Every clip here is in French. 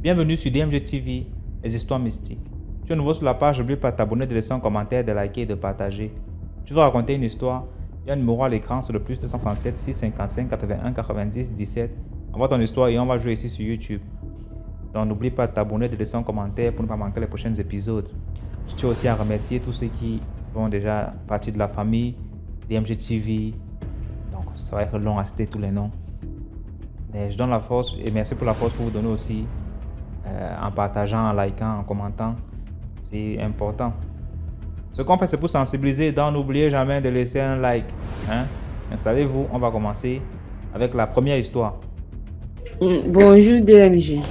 Bienvenue sur DMG TV, les histoires mystiques. Tu es nouveau sur la page, n'oublie pas de t'abonner, de laisser un commentaire, de liker et de partager. Tu veux raconter une histoire? Il y a un numéro à l'écran sur le plus 237 655 81 90 17. Envoie ton histoire et on va jouer ici sur YouTube. Donc n'oublie pas de t'abonner, de laisser un commentaire pour ne pas manquer les prochains épisodes. Je tiens aussi à remercier tous ceux qui font déjà partie de la famille DMG TV. Donc ça va être long à citer tous les noms. Mais je donne la force et merci pour la force que vous donnez aussi en partageant, en likant, en commentant. C'est important. Ce qu'on fait, c'est pour sensibiliser. Donc n'oubliez jamais de laisser un like. Installez-vous, on va commencer avec la première histoire. Bonjour DMG.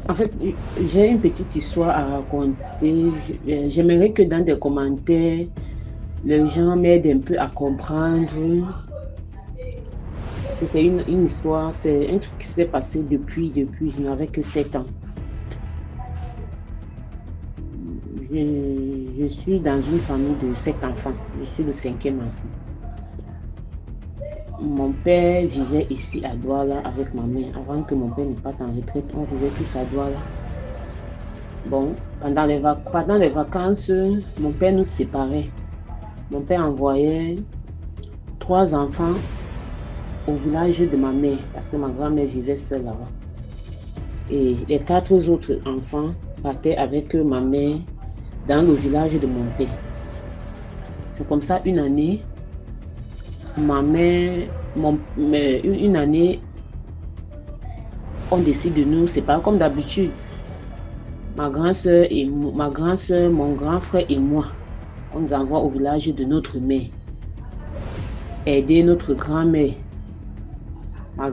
En fait, j'ai une petite histoire à raconter. J'aimerais que dans des commentaires, les gens m'aident un peu à comprendre. C'est une histoire, c'est un truc qui s'est passé depuis je n'avais que 7 ans. Je suis dans une famille de 7 enfants. Je suis le 5e enfant. Mon père vivait ici à Douala avec ma mère. Avant que mon père ne parte en retraite, on vivait tous à Douala. Bon, pendant les vacances, mon père nous séparait. Mon père envoyait 3 enfants au village de ma mère parce que ma grand-mère vivait seule là-bas. Et les 4 autres enfants partaient avec ma mère dans le village de mon père. C'est comme ça, une année, ma mère, une année, on décide de nous séparer comme d'habitude. Ma grand-soeur, mon grand frère et moi, on nous envoie au village de notre mère, aider notre grand-mère. Ma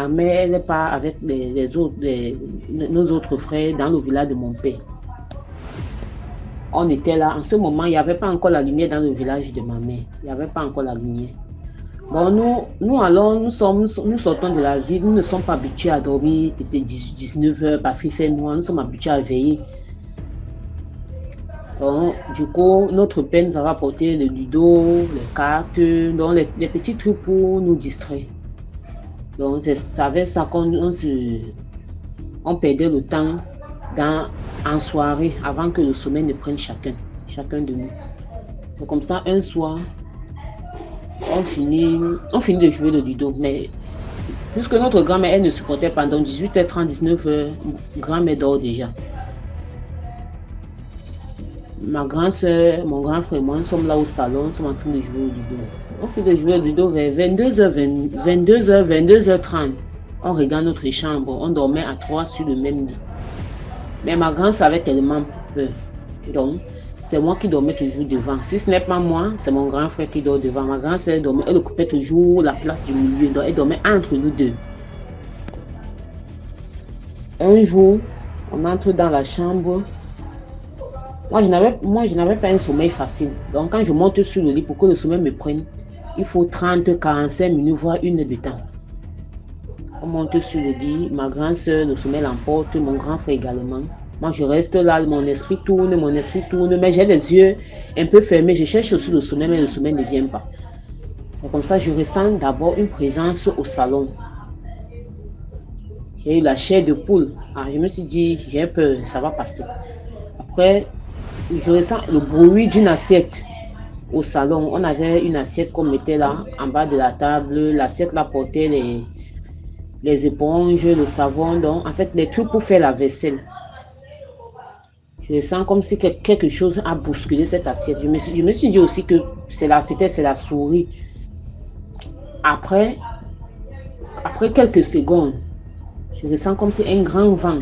mère, elle n'est pas avec nos autres frères dans le village de mon père. On était là. En ce moment, il n'y avait pas encore la lumière dans le village de ma mère. Il n'y avait pas encore la lumière. Bon, nous alors, nous sortons de la ville. Nous ne sommes pas habitués à dormir de 19 heures parce qu'il fait noir. Nous sommes habitués à veiller. Donc, du coup, notre père nous avait apporté le ludo, les cartes, donc les petits trucs pour nous distraire. Donc, c'est avec ça qu'on perdait le temps en soirée avant que le sommeil ne prenne chacun de nous. C'est comme ça, un soir, on finit de jouer le ludo. Mais puisque notre grand-mère, elle ne supportait pas, donc 18h30, 19h, grand-mère dort déjà. Ma grand-soeur, mon grand frère et moi, nous sommes là au salon, nous sommes en train de jouer au ludo. On fait de jouer au ludo vers 22h30. On regarde notre chambre, on dormait à 3 sur le même lit. Mais ma grand-soeur avait tellement peur. Donc, c'est moi qui dormais toujours devant. Si ce n'est pas moi, c'est mon grand frère qui dort devant. Ma grand-soeur dormait, elle occupait toujours la place du milieu. Donc, elle dormait entre nous deux. Un jour, on entre dans la chambre. Moi, je n'avais pas un sommeil facile. Donc, quand je monte sur le lit pour que le sommeil me prenne, il faut 30, 45 minutes, voire 1 heure de temps. On monte sur le lit, ma grande soeur, le sommeil l'emporte, mon grand frère également. Moi, je reste là, mon esprit tourne, mais j'ai les yeux un peu fermés. Je cherche aussi le sommeil, mais le sommeil ne vient pas. C'est comme ça que je ressens d'abord une présence au salon. J'ai eu la chair de poule. Je me suis dit, j'ai peur, ça va passer. Après, je ressens le bruit d'une assiette au salon. On avait une assiette qu'on mettait là, en bas de la table. L'assiette là portait les éponges, le savon, donc en fait les trucs pour faire la vaisselle. Je sens comme si quelque chose a bousculé cette assiette. Je me suis dit aussi que peut-être c'est la souris. Après quelques secondes, je ressens comme si un grand vent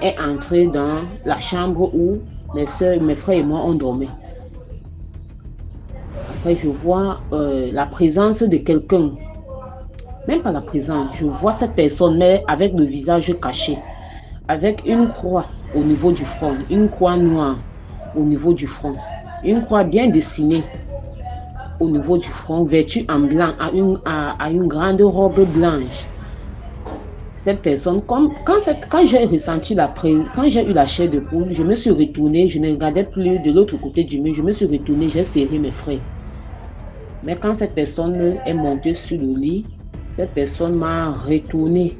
est entré dans la chambre où mes soeurs, mes frères et moi on dormait. Après je vois la présence de quelqu'un. Même pas la présence, je vois cette personne, mais avec le visage caché, avec une croix au niveau du front, une croix noire au niveau du front, une croix bien dessinée au niveau du front, vêtue en blanc, à une grande robe blanche. Cette personne, quand j'ai ressenti quand j'ai eu la chair de poule, je me suis retournée, je ne regardais plus de l'autre côté du mur, je me suis retournée, j'ai serré mes frères. Mais quand cette personne est montée sur le lit, Cette personne m'a retourné.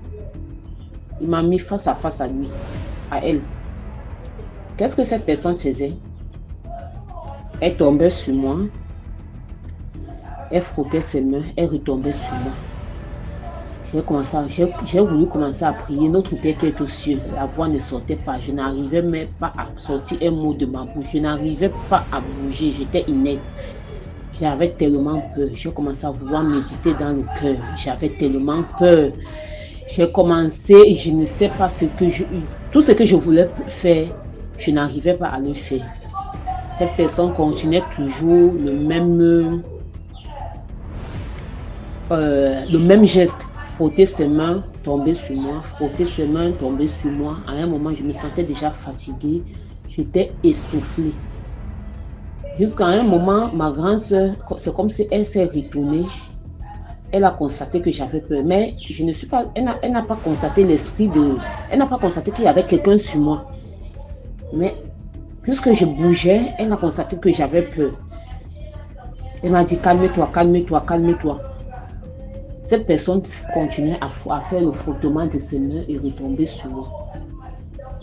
Il m'a mis face à lui, à elle. Qu'est-ce que cette personne faisait? Elle tombait sur moi. Elle frottait ses mains. Elle retombait sur moi. J'ai voulu commencer à prier. Notre Père qui est aux cieux. La voix ne sortait pas. Je n'arrivais même pas à sortir un mot de ma bouche. Je n'arrivais pas à bouger. J'étais inerte. J'avais tellement peur. J'ai commencé à vouloir méditer dans le cœur. J'avais tellement peur. J'ai commencé, je ne sais pas tout ce que je voulais faire, je n'arrivais pas à le faire. Cette personne continuait toujours le même geste. Frotter ses mains, tomber sur moi. Frotter ses mains, tomber sur moi. À un moment, je me sentais déjà fatiguée. J'étais essoufflée. Jusqu'à un moment, ma grande soeur, c'est comme si elle s'est retournée. Elle a constaté que j'avais peur, mais je ne suis pas. Elle n'a pas constaté elle n'a pas constaté qu'il y avait quelqu'un sur moi. Mais puisque je bougeais, elle a constaté que j'avais peur. Elle m'a dit calme-toi, calme-toi, calme-toi. Cette personne continuait à faire le frottement de ses mains et retomber sur moi.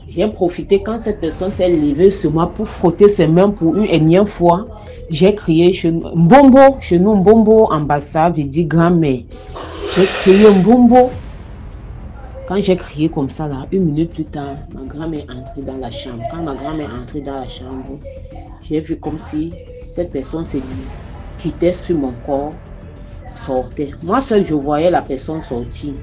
J'ai profité quand cette personne s'est levée sur moi pour frotter ses mains pour une énième fois. J'ai crié Mbombo, chez nous Mbombo en bassa veut dire grand-mère. J'ai crié Mbombo. Quand j'ai crié comme ça, là, 1 minute plus tard, ma grand-mère est entrée dans la chambre. Quand ma grand-mère est entrée dans la chambre, j'ai vu comme si cette personne se quittait sur mon corps, sortait. Moi seul, je voyais la personne sortir.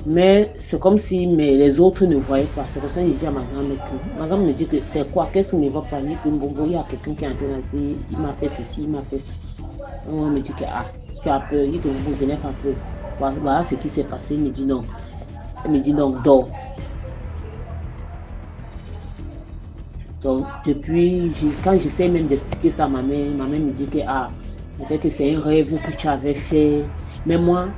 Mais c'est comme si les autres ne voyaient pas. C'est comme ça que je dis à ma grand-mère que. Ma grand-mère me dit que c'est quoi? Qu'est-ce qui ne va pas? Il dit que Mbombo, il y a quelqu'un qui est entré dans ce. Il m'a fait ceci, il m'a fait ça. On me dit que si tu as peur, il dit que Mbombo, je n'ai pas peur. Voilà ce qui s'est passé. Il me dit non. Elle me dit donc dors. Donc depuis, quand j'essaie même d'expliquer ça à ma mère me dit que peut-être que c'est un rêve que tu avais fait. Mais moi,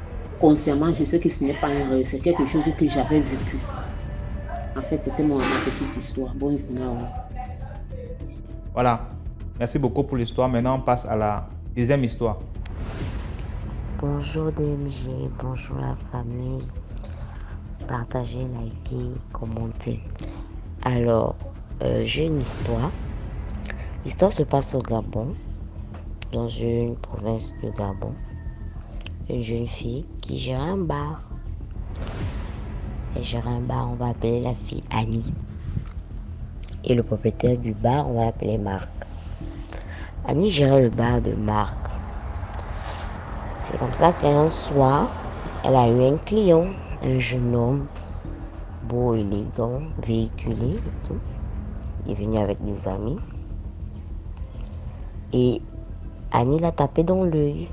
consciemment, je sais que ce n'est pas un rêve, c'est quelque chose que j'avais vécu. En fait, c'était ma petite histoire. Bonne journée. Voilà. Merci beaucoup pour l'histoire. Maintenant, on passe à la deuxième histoire. Bonjour DMG, bonjour la famille. Partagez, likez, commentez. Alors, j'ai une histoire. L'histoire se passe au Gabon, dans une province du Gabon. Une jeune fille qui gère un bar. Elle gère un bar, on va appeler la fille Annie. Et le propriétaire du bar, on va l'appeler Marc. Annie gérait le bar de Marc. C'est comme ça qu'un soir, elle a eu un client, un jeune homme, beau, élégant, véhiculé et tout. Il est venu avec des amis. Et Annie l'a tapé dans l'œil.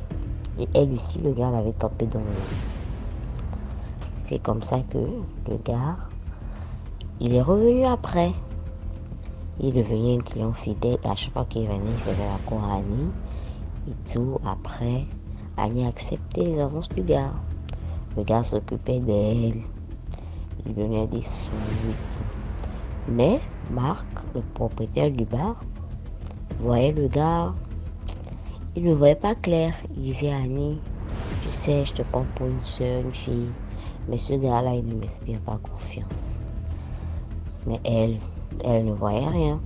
Et elle aussi, le gars l'avait tapé dans l'œil. C'est comme ça que le gars, il est revenu après. Il est devenu un client fidèle. Et à chaque fois qu'il venait, il faisait la cour à Annie. Et tout. Après, Annie a accepté les avances du gars. Le gars s'occupait d'elle. Il donnait des sous et tout. Mais Marc, le propriétaire du bar, voyait le gars. Il ne voyait pas clair. Il disait à Annie, tu sais, je te prends pour une soeur, une fille. Mais ce gars-là, il ne m'inspire pas confiance. Mais elle ne voyait rien.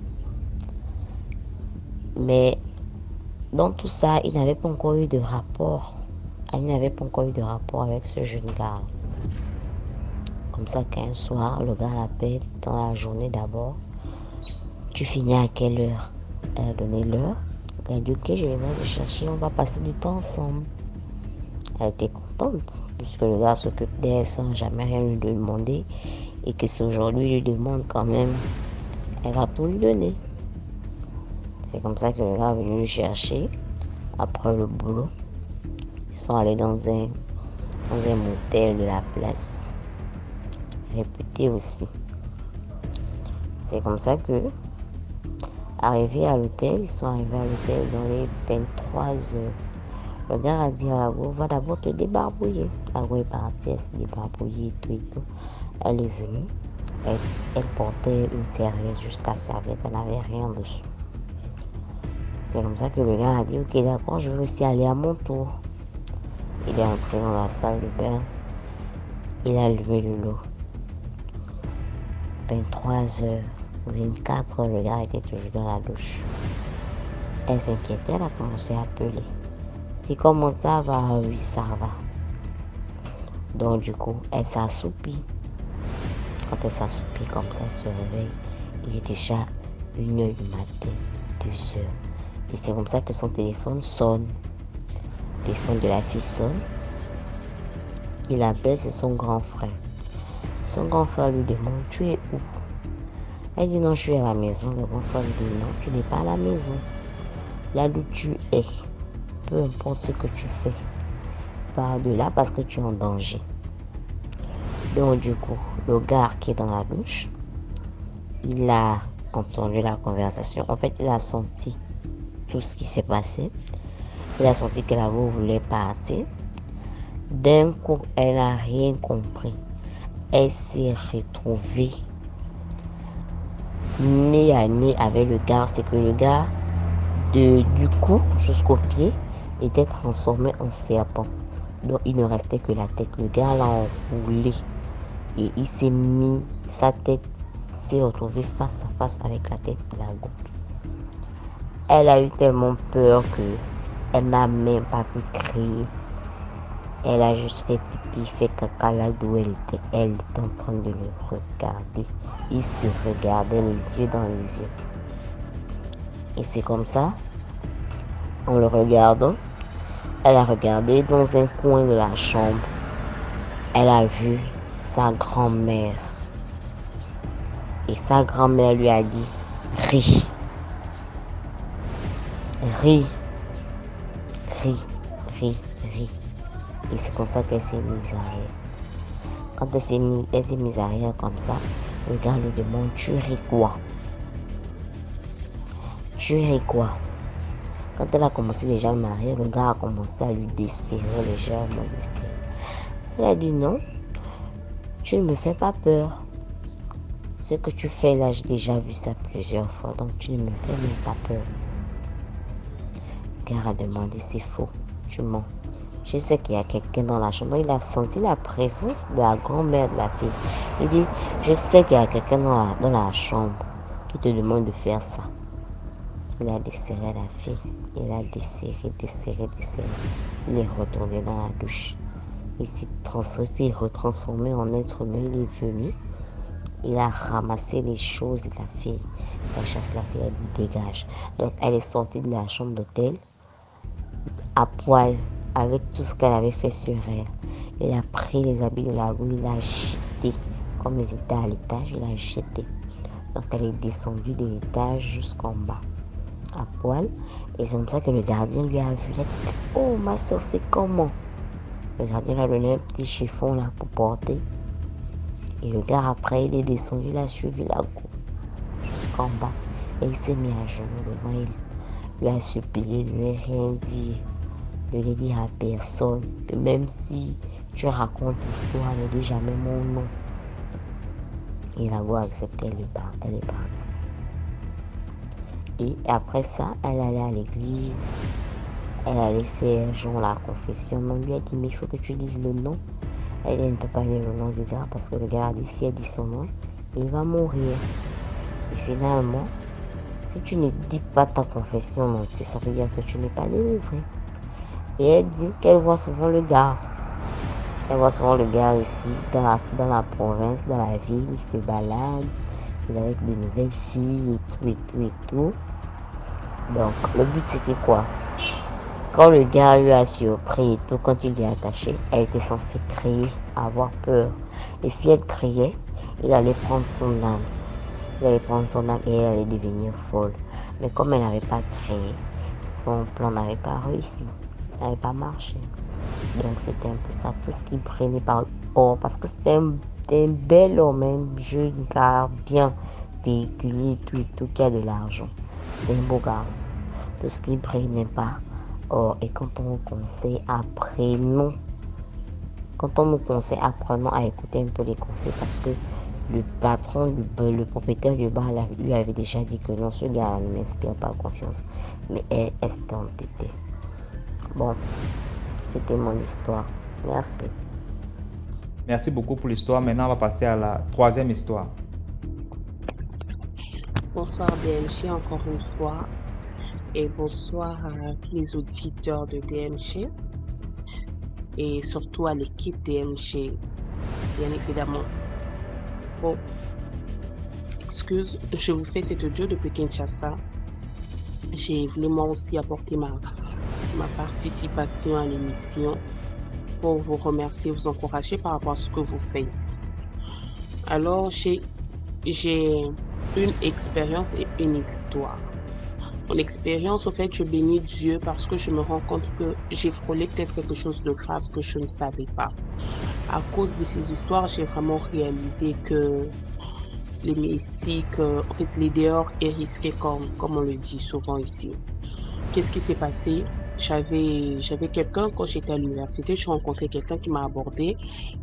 Mais dans tout ça, il n'avait pas encore eu de rapport. Annie n'avait pas encore eu de rapport avec ce jeune gars. Comme ça qu'un soir, le gars l'appelle dans la journée d'abord. Tu finis à quelle heure? Elle a donné l'heure. Elle a dit ok, je viendrai te chercher, on va passer du temps ensemble. Elle était contente, puisque le gars s'occupe d'elle sans jamais rien lui demander. Et que si aujourd'hui il lui demande quand même, elle va tout lui donner. C'est comme ça que le gars est venu le chercher après le boulot. Ils sont allés dans un motel de la place, réputé aussi. C'est comme ça que, arrivés à l'hôtel, ils sont arrivés à l'hôtel dans les 23 heures. Le gars a dit à la go, va d'abord te débarbouiller. La go est partie, elle s'est débarbouillée et tout et tout. Elle est venue, elle portait une serviette, juste la serviette, elle n'avait rien dessous. C'est comme ça que le gars a dit, ok d'accord, je veux aussi aller à mon tour. Il est entré dans la salle de bain. Il a allumé le lot. 23h, 24h, le gars était toujours dans la douche. Elle s'inquiétait, elle a commencé à appeler. C'est comment ça va? Oui, ça va. Donc du coup, elle s'assoupit. Quand elle s'assoupit comme ça, elle se réveille. Il est déjà 1h du matin, 2h. Et c'est comme ça que son téléphone sonne. Le téléphone de la fille sonne. Il appelle, c'est son grand frère. Son grand frère lui demande, tu es où? Elle dit non, je suis à la maison. Le grand frère lui dit non, tu n'es pas à la maison. Là où tu es, peu importe ce que tu fais, pars de là parce que tu es en danger. Donc du coup, le gars qui est dans la douche, il a entendu la conversation. En fait, il a senti tout ce qui s'est passé. Il a senti que la go voulait partir. D'un coup, elle n'a rien compris. Elle s'est retrouvée nez à nez avec le gars. C'est que le gars, du cou jusqu'au pied, était transformé en serpent. Donc, il ne restait que la tête. Le gars l'a enroulé. Et il s'est mis, sa tête s'est retrouvée face à face avec la tête de la go. Elle a eu tellement peur qu'elle n'a même pas pu crier. Elle a juste fait pipi, fait caca là d'où elle était. Elle était en train de le regarder. Il se regardait les yeux dans les yeux. Et c'est comme ça, en le regardant, elle a regardé dans un coin de la chambre. Elle a vu sa grand-mère. Et sa grand-mère lui a dit, ris. Ris. Ris, ris, ris. Et c'est comme ça qu'elle s'est mise arrière. Quand elle s'est mise arrière comme ça, le gars lui demande, tu ris quoi? Tu ris quoi? Quand elle a commencé déjà à marier, le gars a commencé à lui desserrer légèrement. Elle a dit non, tu ne me fais pas peur. Ce que tu fais là, j'ai déjà vu ça plusieurs fois, donc tu ne me fais même pas peur. Le gars a demandé, c'est faux, tu mens. Je sais qu'il y a quelqu'un dans la chambre. Il a senti la présence de la grand-mère de la fille. Il dit, je sais qu'il y a quelqu'un dans la chambre qui te demande de faire ça. Il a desserré la fille. Il a desserré. Il est retourné dans la douche. Il s'est retransformé en être humain. Il est venu. Il a ramassé les choses de la fille. Il a chassé la fille. Elle dégage. Donc elle est sortie de la chambre d'hôtel à poil, avec tout ce qu'elle avait fait sur elle. Il a pris les habits de la go, il l'a jeté. Comme ils étaient à l'étage, il l'a jeté. Donc elle est descendue de l'étage jusqu'en bas, à poil. Et c'est comme ça que le gardien lui a vu. Il a dit, oh ma soeur, c'est comment? Le gardien lui a donné un petit chiffon là pour porter. Et le gars après, il est descendu, il a suivi la go jusqu'en bas. Et il s'est mis à genoux devant il. Lui a supplié de ne rien dire. De ne dire à personne que même si tu racontes l'histoire, ne dis jamais mon nom. Et la go a accepté, elle est partie. Et après ça, elle allait à l'église. Elle allait faire genre la confession. On lui a dit, mais il faut que tu dises le nom. Elle ne peut pas dire le nom du gars parce que le gars a dit, si elle dit son nom, il va mourir. Et finalement, si tu ne dis pas ta confession, non, ça veut dire que tu n'es pas délivré. Et elle dit qu'elle voit souvent le gars. Elle voit souvent le gars ici, dans la province, dans la ville, il se balade, il est avec des nouvelles filles et tout. Donc, le but c'était quoi? Quand le gars lui a surpris et tout, quand il lui a attaché, elle était censée crier, avoir peur. Et si elle criait, il allait prendre son âme. Il allait prendre son âme et elle allait devenir folle. Mais comme elle n'avait pas crié, son plan n'avait pas réussi. Ça n'avait pas marché. Donc c'était un peu ça, tout ce qu'il prenait par or, parce que c'était un bel homme, un jeune gars bien véhiculé et tout, qui a de l'argent. C'est un beau garçon. Tout ce qu'il prenait par or. Et quand on me conseille, apprenons. Quand on me conseille, apprenons à écouter un peu les conseils, parce que le patron, le propriétaire du bar lui avait déjà dit que non, ce gars ne m'inspire pas confiance. Mais elle s'était entêtée. Bon, c'était mon histoire. Merci. Merci beaucoup pour l'histoire. Maintenant, on va passer à la troisième histoire. Bonsoir DMG encore une fois et bonsoir à tous les auditeurs de DMG et surtout à l'équipe DMG, bien évidemment. Bon, excuse, je vous fais cet audio depuis Kinshasa. J'ai voulu moi aussi apporter ma participation à l'émission pour vous remercier, vous encourager par rapport à ce que vous faites. Alors, j'ai une expérience et une histoire. Mon expérience, au fait, je bénis Dieu parce que je me rends compte que j'ai frôlé peut-être quelque chose de grave que je ne savais pas. À cause de ces histoires, j'ai vraiment réalisé que les mystiques, en fait, les dehors est risqué comme on le dit souvent ici. Qu'est-ce qui s'est passé? J'avais quelqu'un, quand j'étais à l'université, j'ai rencontré quelqu'un qui m'a abordé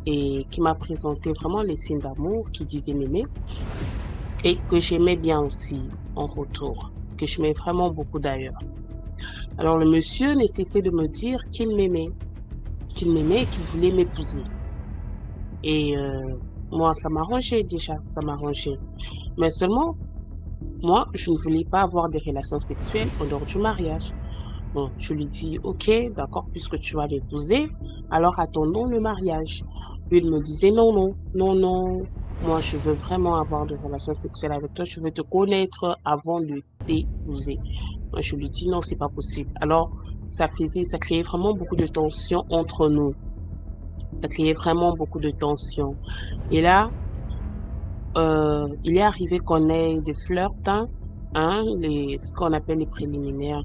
et qui m'a présenté vraiment les signes d'amour, qui disait m'aimer et que j'aimais bien aussi en retour, que je m'aimais vraiment beaucoup d'ailleurs. Alors le monsieur ne cessait de me dire qu'il m'aimait et qu'il voulait m'épouser. Et moi, ça m'arrangeait déjà, ça m'arrangeait. Mais seulement, moi, je ne voulais pas avoir des relations sexuelles en dehors du mariage. Bon, je lui dis, ok, d'accord, puisque tu vas l'épouser, alors attendons le mariage. Lui, il me disait, non, moi, je veux vraiment avoir des relations sexuelles avec toi, je veux te connaître avant de t'épouser. Moi, je lui dis, non, c'est pas possible. Alors, ça créait vraiment beaucoup de tension entre nous. Ça créait vraiment beaucoup de tension. Et là, il est arrivé qu'on ait des flirts, ce qu'on appelle les préliminaires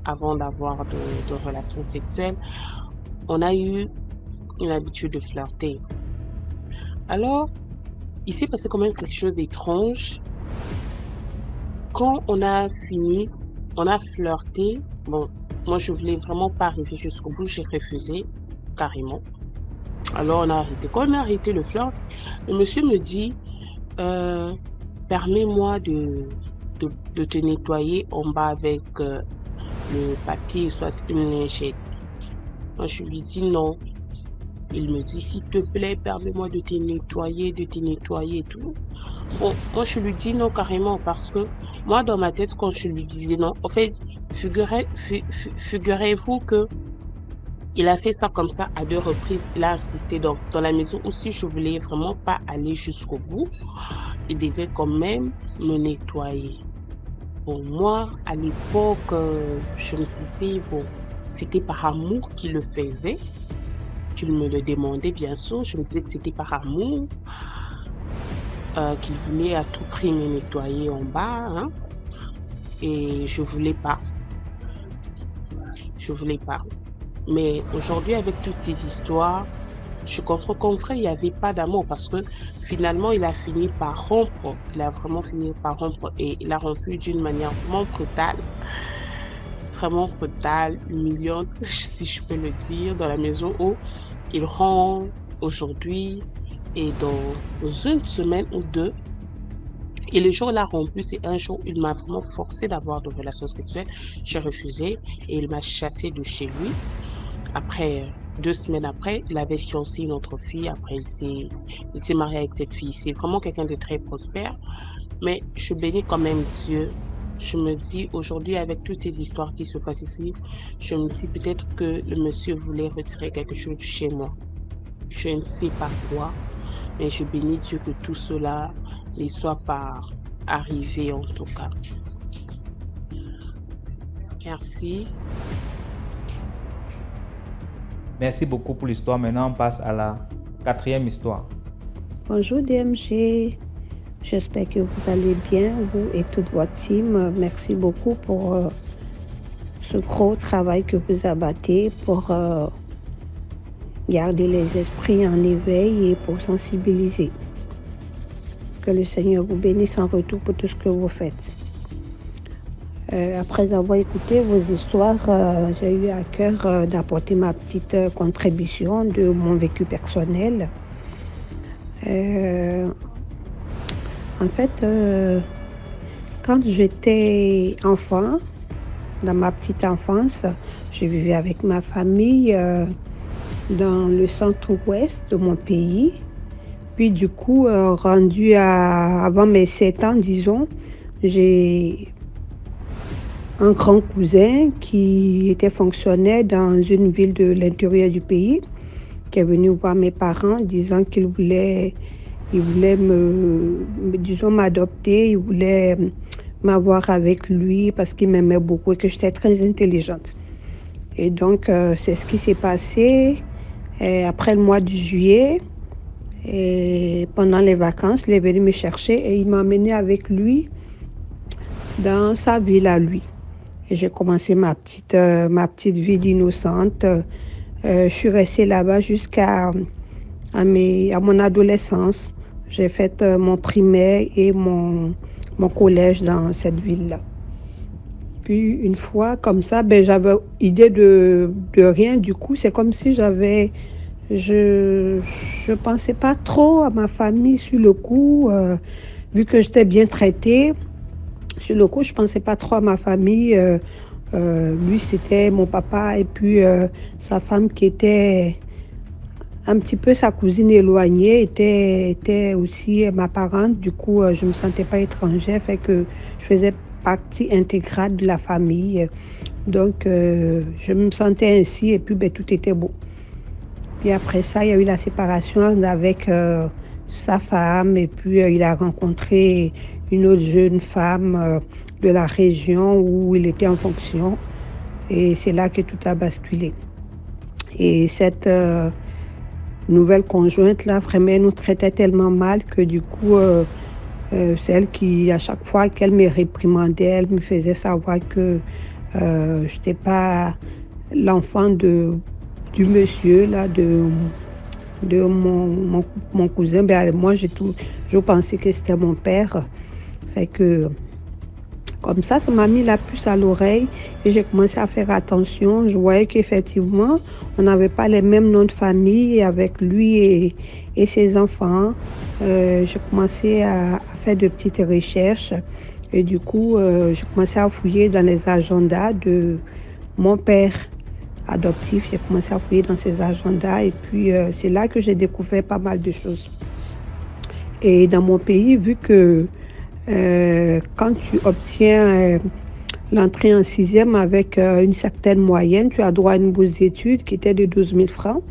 avant d'avoir de relations sexuelles. On a eu une habitude de flirter. Alors, il s'est passé quand même quelque chose d'étrange. Quand on a fini, on a flirté. Bon, moi, je voulais vraiment pas arriver jusqu'au bout. J'ai refusé, carrément. Alors, on a arrêté. Quand on a arrêté le flirt, le monsieur me dit, permets-moi de te nettoyer en bas avec le papier, soit une lingette. Moi, je lui dis non. Il me dit, s'il te plaît, permets-moi de te nettoyer et tout. Bon, moi, je lui dis non carrément parce que moi, dans ma tête, quand je lui disais non, en fait, figurez-vous que il a fait ça comme ça à 2 reprises. Il a insisté dans la maison où si je voulais vraiment pas aller jusqu'au bout, il devait quand même me nettoyer. Bon, moi, à l'époque, je me disais, bon, c'était par amour qu'il le faisait, qu'il me le demandait, bien sûr. Je me disais que c'était par amour, qu'il voulait à tout prix me nettoyer en bas, et je voulais pas. Mais aujourd'hui, avec toutes ces histoires, je comprends qu'en vrai, il n'y avait pas d'amour parce que finalement, il a fini par rompre. Il a vraiment fini par rompre et il a rompu d'une manière vraiment brutale, humiliante, si je peux le dire, dans la maison où il rentre aujourd'hui et dans une semaine ou 2. Et le jour où il a rompu, c'est un jour où il m'a vraiment forcé d'avoir de relations sexuelles. J'ai refusé et il m'a chassé de chez lui. Après, 2 semaines après, il avait fiancé une autre fille. Après, il s'est marié avec cette fille. C'est vraiment quelqu'un de très prospère. Mais je bénis quand même Dieu. Je me dis aujourd'hui, avec toutes ces histoires qui se passent ici, je me dis peut-être que le monsieur voulait retirer quelque chose de chez moi. Je ne sais pas quoi, mais je bénis Dieu que tout cela ne soit pas arrivé en tout cas. Merci. Merci beaucoup pour l'histoire. Maintenant, on passe à la 4e histoire. Bonjour DMG, j'espère que vous allez bien, vous et toute votre team. Merci beaucoup pour ce gros travail que vous abattez pour garder les esprits en éveil et pour sensibiliser. Que le Seigneur vous bénisse en retour pour tout ce que vous faites. Après avoir écouté vos histoires, j'ai eu à cœur d'apporter ma petite contribution de mon vécu personnel. En fait, quand j'étais enfant, dans ma petite enfance. Je vivais avec ma famille dans le centre-ouest de mon pays. Puis du coup, rendu avant mes 7 ans, disons, j'ai un grand cousin qui était fonctionnaire dans une ville de l'intérieur du pays, qui est venu voir mes parents disant qu'il voulait disons, m'adopter, il voulait m'avoir avec lui parce qu'il m'aimait beaucoup et que j'étais très intelligente. Et donc, c'est ce qui s'est passé. Et après le mois de juillet, et pendant les vacances, il est venu me chercher et il m'a emmené avec lui dans sa ville à lui. Et j'ai commencé ma petite vie d'innocente. Je suis restée là-bas jusqu'à mon adolescence. J'ai fait mon primaire et mon collège dans cette ville-là. Puis une fois comme ça, j'avais idée de rien. Du coup, c'est comme si je pensais pas trop à ma famille sur le coup, vu que j'étais bien traitée. Sur le coup, je pensais pas trop à ma famille. Lui, c'était mon papa et puis sa femme qui était un petit peu sa cousine éloignée, était aussi ma parente. Du coup, je me sentais pas étrangère, fait que je faisais partie intégrale de la famille. Donc, je me sentais ainsi et puis tout était beau. Puis après ça, il y a eu la séparation avec sa femme et puis il a rencontré une autre jeune femme de la région où il était en fonction. Et c'est là que tout a basculé. Et cette nouvelle conjointe-là, vraiment, nous traitait tellement mal que du coup, c'est elle qui, à chaque fois qu'elle me réprimandait, elle me faisait savoir que je n'étais pas l'enfant du monsieur, là, de mon cousin. Moi, j'ai toujours pensé que c'était mon père. Fait que, comme ça m'a mis la puce à l'oreille et j'ai commencé à faire attention. Je voyais qu'effectivement, on n'avait pas les mêmes noms de famille avec lui et ses enfants. J'ai commencé à faire de petites recherches et du coup, j'ai commencé à fouiller dans les agendas de mon père adoptif. J'ai commencé à fouiller dans ses agendas et puis c'est là que j'ai découvert pas mal de choses. Et dans mon pays, vu que quand tu obtiens l'entrée en 6e avec une certaine moyenne, tu as droit à une bourse d'études qui était de 12 000 francs.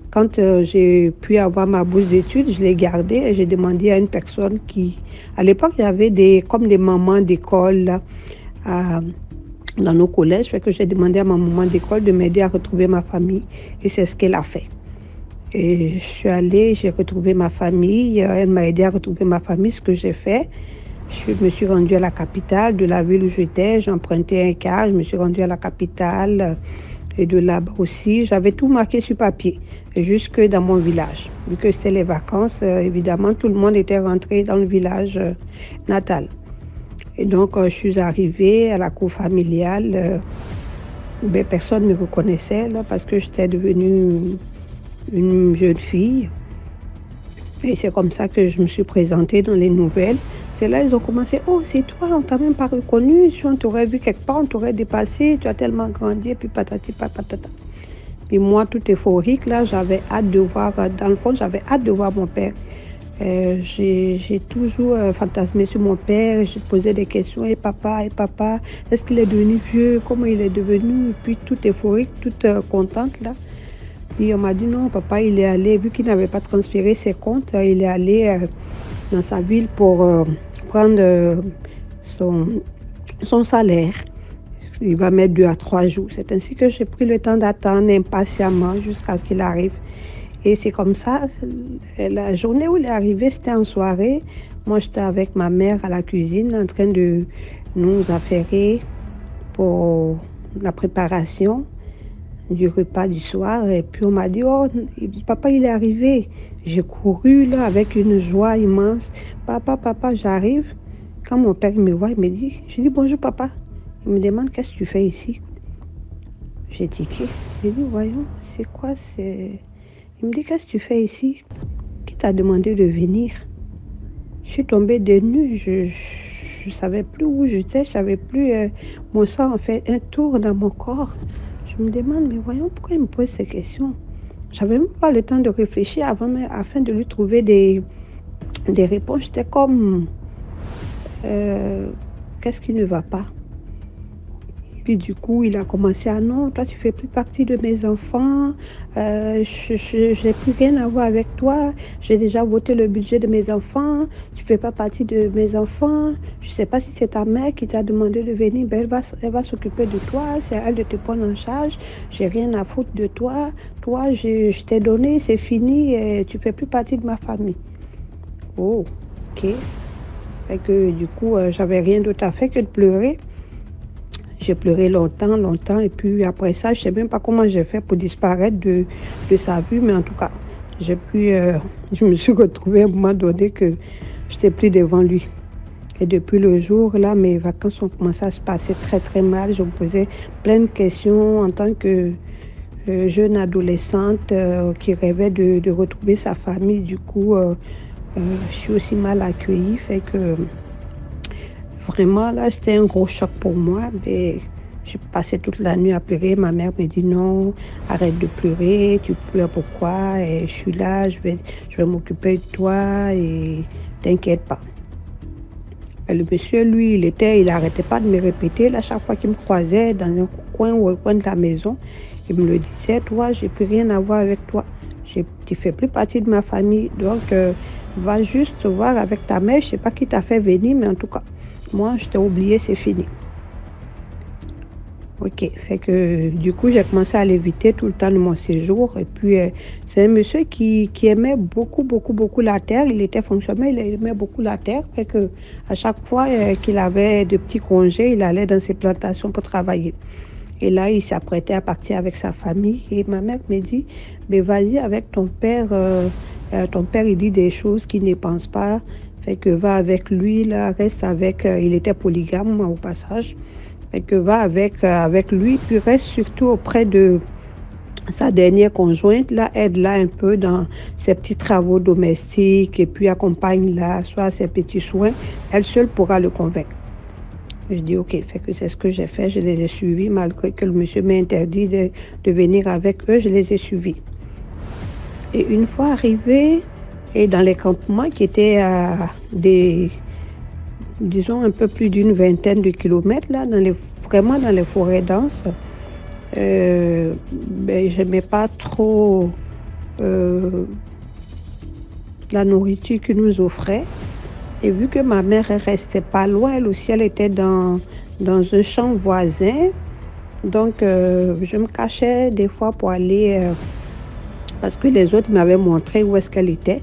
Quand j'ai pu avoir ma bourse d'études, je l'ai gardée et j'ai demandé à une personne qui... À l'époque, il y avait comme des mamans d'école dans nos collèges. Fait que j'ai demandé à ma maman d'école de m'aider à retrouver ma famille. Et c'est ce qu'elle a fait. Et je suis allée, j'ai retrouvé ma famille. Elle m'a aidé à retrouver ma famille, ce que j'ai fait. Je me suis rendue à la capitale de la ville où j'étais. J'ai emprunté un car, je me suis rendue à la capitale. Et de là-bas aussi, j'avais tout marqué sur papier, jusque dans mon village. Vu que c'était les vacances, évidemment, tout le monde était rentré dans le village natal. Et donc, je suis arrivée à la cour familiale. Personne ne me reconnaissait là, parce que j'étais devenue une jeune fille. Et c'est comme ça que je me suis présentée dans les nouvelles. C'est là ils ont commencé, oh c'est toi, on t'a même pas reconnu, si on t'aurait vu quelque part, on t'aurait dépassé, tu as tellement grandi, et puis patati patata. Puis moi, tout euphorique, là, j'avais hâte de voir, dans le fond, j'avais hâte de voir mon père. J'ai toujours fantasmé sur mon père, je posais des questions, et papa, est-ce qu'il est devenu vieux, comment il est devenu, et puis tout euphorique, toute contente, là. Puis on m'a dit non, papa, il est allé, vu qu'il n'avait pas transféré ses comptes, il est allé dans sa ville pour prendre son salaire. Il va mettre 2 à 3 jours. C'est ainsi que j'ai pris le temps d'attendre impatiemment jusqu'à ce qu'il arrive. Et c'est comme ça, la journée où il est arrivé, c'était en soirée. Moi, j'étais avec ma mère à la cuisine en train de nous affairer pour la préparation du repas du soir. Et puis on m'a dit, oh, papa, il est arrivé. J'ai couru là avec une joie immense. Papa, j'arrive. Quand mon père me voit, il me dit, je dis bonjour papa. Il me demande, qu'est-ce que tu fais ici? J'ai tiqué. J'ai dit, voyons, c'est quoi c'est... Il me dit, qu'est-ce que tu fais ici? Qui t'a demandé de venir? Je suis tombée des nues. je ne savais plus où j'étais, je savais plus, mon sang a fait un tour dans mon corps. Je me demande, mais voyons, pourquoi il me pose ces questions? J'avais même pas le temps de réfléchir afin de lui trouver des réponses. J'étais comme, qu'est-ce qui ne va pas? Puis du coup, il a commencé à non, toi tu fais plus partie de mes enfants, je n'ai plus rien à voir avec toi, j'ai déjà voté le budget de mes enfants, tu fais pas partie de mes enfants, je sais pas si c'est ta mère qui t'a demandé de venir, ben elle va s'occuper de toi, c'est à elle de te prendre en charge, j'ai rien à foutre de toi, je t'ai donné, c'est fini, et tu fais plus partie de ma famille. Oh, ok. Fait que du coup, j'avais rien d'autre à faire que de pleurer. J'ai pleuré longtemps, longtemps, et puis après ça, je ne sais même pas comment j'ai fait pour disparaître de sa vue, mais en tout cas, je me suis retrouvée à un moment donné que je n'étais plus devant lui. Et depuis le jour, là, mes vacances ont commencé à se passer très, très mal. Je me posais plein de questions en tant que jeune adolescente qui rêvait de retrouver sa famille. Du coup, je suis aussi mal accueillie, fait que... Vraiment, là, c'était un gros choc pour moi. Mais j'ai passé toute la nuit à pleurer. Ma mère me dit non, arrête de pleurer, tu pleures pourquoi? Et je suis là, je vais m'occuper de toi et t'inquiète pas. Et le monsieur, lui, il n'arrêtait pas de me répéter. Là, chaque fois qu'il me croisait dans un coin ou un coin de la maison, il me le disait, toi, j'ai plus rien à voir avec toi. Tu ne fais plus partie de ma famille. Donc, va juste voir avec ta mère. Je ne sais pas qui t'a fait venir, mais en tout cas, moi, je t'ai oublié, c'est fini. Ok, fait que du coup, j'ai commencé à l'éviter tout le temps de mon séjour. Et puis, c'est un monsieur qui aimait beaucoup, beaucoup, beaucoup la terre. Il était fonctionnaire, il aimait beaucoup la terre. Fait que à chaque fois qu'il avait de petits congés, il allait dans ses plantations pour travailler. Et là, il s'apprêtait à partir avec sa famille. Et ma mère me dit, mais vas-y avec ton père. Ton père, il dit des choses qu'il ne pense pas. Fait que va avec lui, là, reste avec... il était polygame au passage. Fait que va avec lui, puis reste surtout auprès de sa dernière conjointe, là, aide-la un peu dans ses petits travaux domestiques et puis accompagne-la, soit à ses petits soins. Elle seule pourra le convaincre. Je dis ok, fait que c'est ce que j'ai fait, je les ai suivis, malgré que le monsieur m'a interdit de venir avec eux, je les ai suivis. Et une fois arrivée, et dans les campements qui étaient à disons un peu plus d'une vingtaine de kilomètres, là, vraiment dans les forêts denses, je n'aimais pas trop la nourriture qu'ils nous offraient. Et vu que ma mère ne restait pas loin, elle aussi, elle était dans un champ voisin. Donc, je me cachais des fois pour aller... parce que les autres m'avaient montré où est-ce qu'elle était.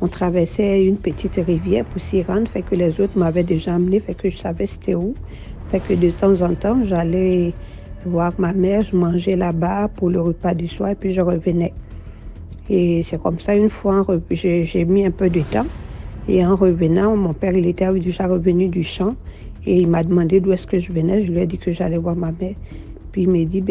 On traversait une petite rivière pour s'y rendre, fait que les autres m'avaient déjà amené, fait que je savais c'était où. Fait que de temps en temps, j'allais voir ma mère, je mangeais là-bas pour le repas du soir et puis je revenais. Et c'est comme ça, une fois, j'ai mis un peu de temps. Et en revenant, mon père, il était déjà revenu du champ et il m'a demandé d'où est-ce que je venais. Je lui ai dit que j'allais voir ma mère. Puis il m'a dit,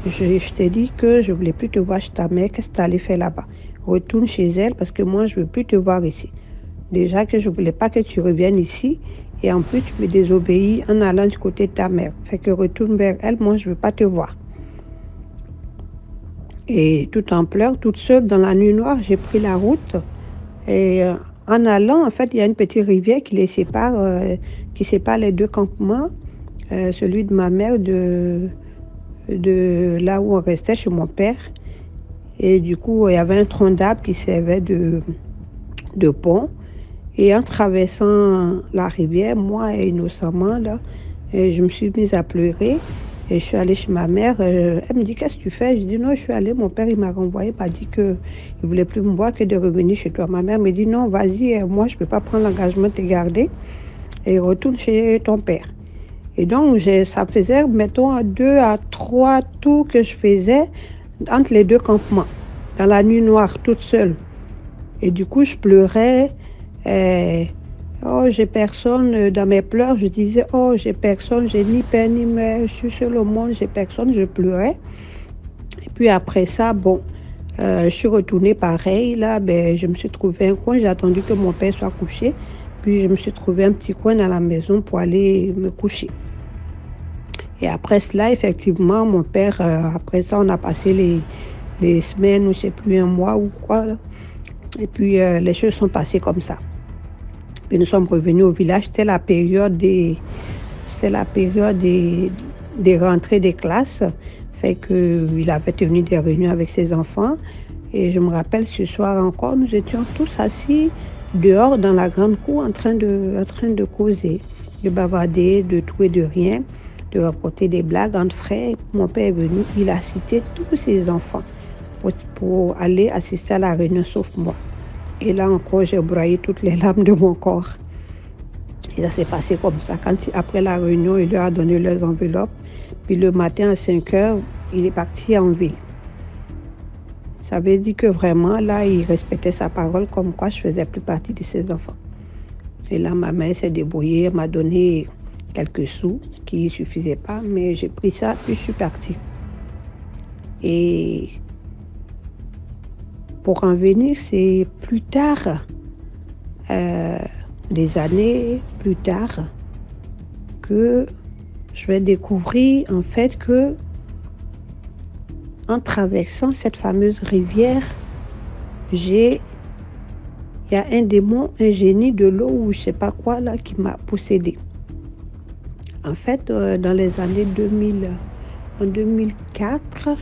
je t'ai dit que je ne voulais plus te voir chez ta mère, qu'est-ce que tu allais faire là-bas? Retourne chez elle parce que moi, je ne veux plus te voir ici. Déjà que je ne voulais pas que tu reviennes ici et en plus, tu me désobéis en allant du côté de ta mère. Fait que retourne vers elle, moi, je ne veux pas te voir. Et tout en pleurs, toute seule dans la nuit noire, j'ai pris la route. Et en allant, en fait, il y a une petite rivière qui les sépare, qui sépare les deux campements. Celui de ma mère de là où on restait chez mon père. Et du coup, il y avait un tronc d'arbre qui servait de pont. Et en traversant la rivière, moi, innocemment, là, je me suis mise à pleurer. Et je suis allée chez ma mère. Elle me dit, qu'est-ce que tu fais? Je dis, non, je suis allée. Mon père, il m'a renvoyé. Il m'a dit qu'il ne voulait plus me voir que de revenir chez toi. Ma mère me dit, non, vas-y, moi, je ne peux pas prendre l'engagement de te garder. Et retourne chez ton père. Et donc, ça faisait, mettons, 2 à 3 tours que je faisais entre les deux campements, dans la nuit noire, toute seule. Et du coup, je pleurais. Oh, j'ai personne. Dans mes pleurs, je disais, oh, j'ai personne, j'ai ni père ni mère, je suis seule au monde, j'ai personne, je pleurais. Et puis après ça, bon, je suis retournée pareil, là, je me suis trouvée un coin, j'ai attendu que mon père soit couché. puis je me suis trouvé un petit coin dans la maison pour aller me coucher. Et après cela, effectivement, mon père, après ça, on a passé les semaines, ou je ne sais plus, un mois ou quoi. Là. Et puis, les choses sont passées comme ça. Puis nous sommes revenus au village. C'était la période des rentrées des classes. Fait qu'il avait tenu des réunions avec ses enfants. Et je me rappelle, ce soir encore, nous étions tous assis dehors dans la grande cour en train de causer, de bavarder, de tout et de rien, de raconter des blagues entre frères. Mon père est venu, il a cité tous ses enfants pour aller assister à la réunion, sauf moi. Et là encore, j'ai broyé toutes les larmes de mon corps. Et ça s'est passé comme ça. Après la réunion, il leur a donné leurs enveloppes. Puis le matin à 5 heures, il est parti en ville. Ça veut dire que vraiment, là, il respectait sa parole, comme quoi je faisais plus partie de ses enfants. Et là, ma mère s'est débrouillée, elle m'a donné quelques sous qui ne suffisaient pas, mais j'ai pris ça, puis je suis partie. Et pour en venir, c'est plus tard, des années plus tard, que je vais découvrir en fait que en traversant cette fameuse rivière, il y a un démon, un génie de l'eau ou je sais pas quoi là qui m'a possédé. En fait, dans les années 2000, en 2004,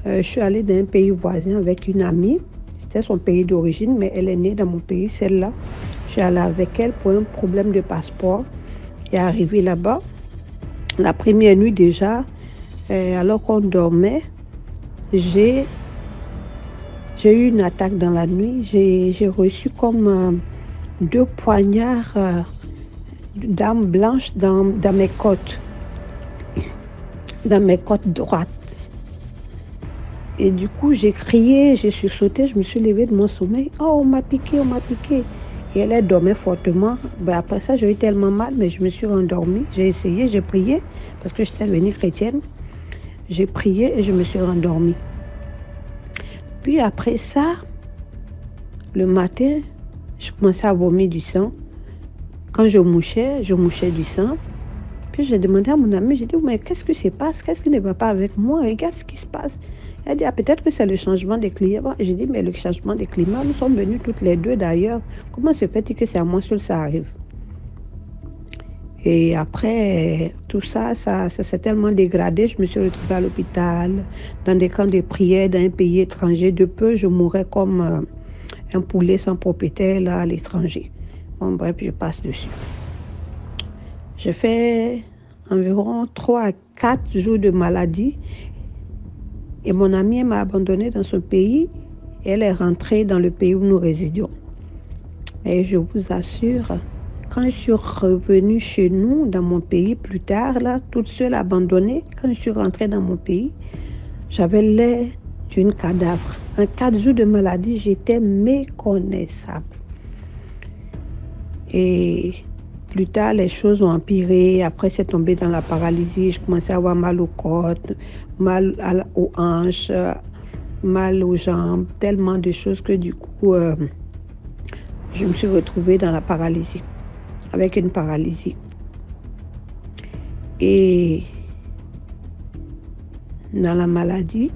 je suis allée dans un pays voisin avec une amie. C'était son pays d'origine, mais elle est née dans mon pays, celle-là. Je suis allée avec elle pour un problème de passeport. Et arrivée là-bas, la première nuit déjà, alors qu'on dormait, j'ai eu une attaque dans la nuit. J'ai reçu comme 2 poignards d'armes blanches dans mes côtes droites. Et du coup, j'ai crié, j'ai sursauté, je me suis levée de mon sommeil. Oh, on m'a piqué, on m'a piqué. Et elle dormait fortement. Après ça, j'ai eu tellement mal, mais je me suis rendormie. J'ai essayé, j'ai prié, parce que j'étais devenue chrétienne. J'ai prié et je me suis rendormie. Puis après ça, le matin, je commençais à vomir du sang. Quand je mouchais du sang. Puis j'ai demandé à mon amie, j'ai dit, mais qu'est-ce qui se passe? Qu'est-ce qui ne va pas avec moi? Regarde ce qui se passe. Elle dit, peut-être que c'est le changement des climats. J'ai dit, mais le changement des climats, nous sommes venus toutes les deux d'ailleurs. Comment se fait-il que c'est à moi seul ça arrive? Et après, tout ça s'est tellement dégradé. Je me suis retrouvée à l'hôpital, dans des camps de prière, dans un pays étranger. De peu, je mourrais comme un poulet sans propriétaire là, à l'étranger. Bon, bref, je passe dessus. J'ai fait environ 3 à 4 jours de maladie. Et mon amie m'a abandonnée dans son pays. Et elle est rentrée dans le pays où nous résidions. Et je vous assure, quand je suis revenue chez nous, dans mon pays, plus tard, là, toute seule abandonnée, quand je suis rentrée dans mon pays, j'avais l'air d'une cadavre. En 4 jours de maladie, j'étais méconnaissable. Et plus tard, les choses ont empiré. Après, c'est tombé dans la paralysie. Je commençais à avoir mal aux côtes, mal aux hanches, mal aux jambes. Tellement de choses que du coup, je me suis retrouvée dans la paralysie. Avec une paralysie. Et dans la maladie,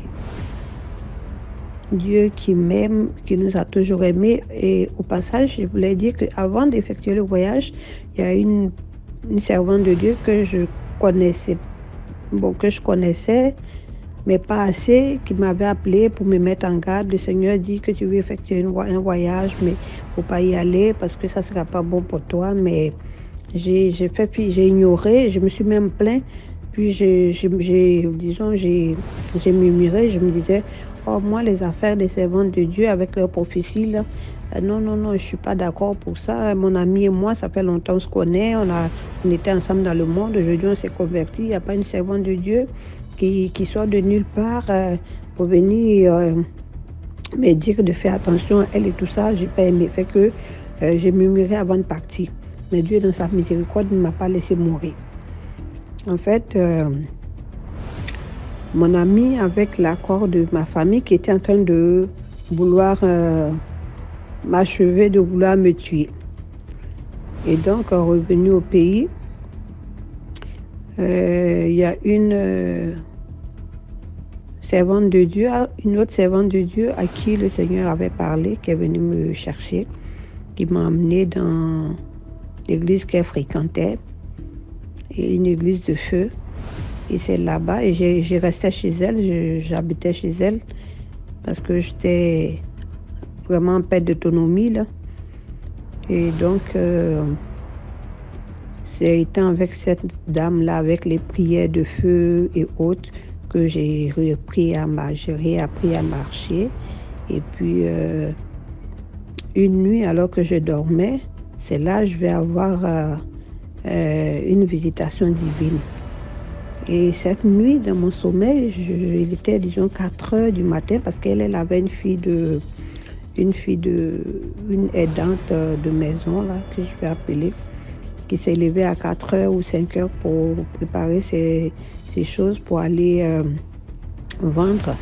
Dieu qui m'aime, qui nous a toujours aimés. Et au passage, je voulais dire qu'avant d'effectuer le voyage, il y a une servante de Dieu que je connaissais, mais pas assez, qui m'avait appelé pour me mettre en garde. Le Seigneur dit que tu veux effectuer un voyage, mais il ne faut pas y aller parce que ça ne sera pas bon pour toi. Mais j'ai ignoré, je me suis même plaint. Puis j'ai murmuré, je me disais, oh, moi, les affaires des servantes de Dieu avec leurs prophéties, là, non, je ne suis pas d'accord pour ça. Mon ami et moi, ça fait longtemps qu'on se connaît, on était ensemble dans le monde, aujourd'hui on s'est convertis, il n'y a pas une servante de Dieu qui sort de nulle part pour venir me dire de faire attention à elle et tout ça. J'ai pas aimé, fait que j'ai murmuré avant de partir. Mais Dieu, dans sa miséricorde, ne m'a pas laissé mourir. En fait, mon ami, avec l'accord de ma famille, qui était en train de vouloir m'achever, de vouloir me tuer. Et donc, revenu au pays, il y a une servante de Dieu, une autre servante de Dieu à qui le Seigneur avait parlé, qui est venue me chercher, qui m'a amené dans l'église qu'elle fréquentait, et une église de feu. Et c'est là-bas, et j'ai resté chez elle, j'habitais chez elle, parce que j'étais vraiment en perte d'autonomie, là. Et donc, c'est étant avec cette dame-là, avec les prières de feu et autres, que j'ai réappris à marcher. Et puis, une nuit, alors que je dormais, c'est là que je vais avoir une visitation divine. Et cette nuit, dans mon sommeil, il était, disons, 4 heures du matin, parce qu'elle avait une aidante de maison, là, que je vais appeler, qui s'est levée à 4 heures ou 5 heures pour préparer ses choses pour aller vendre.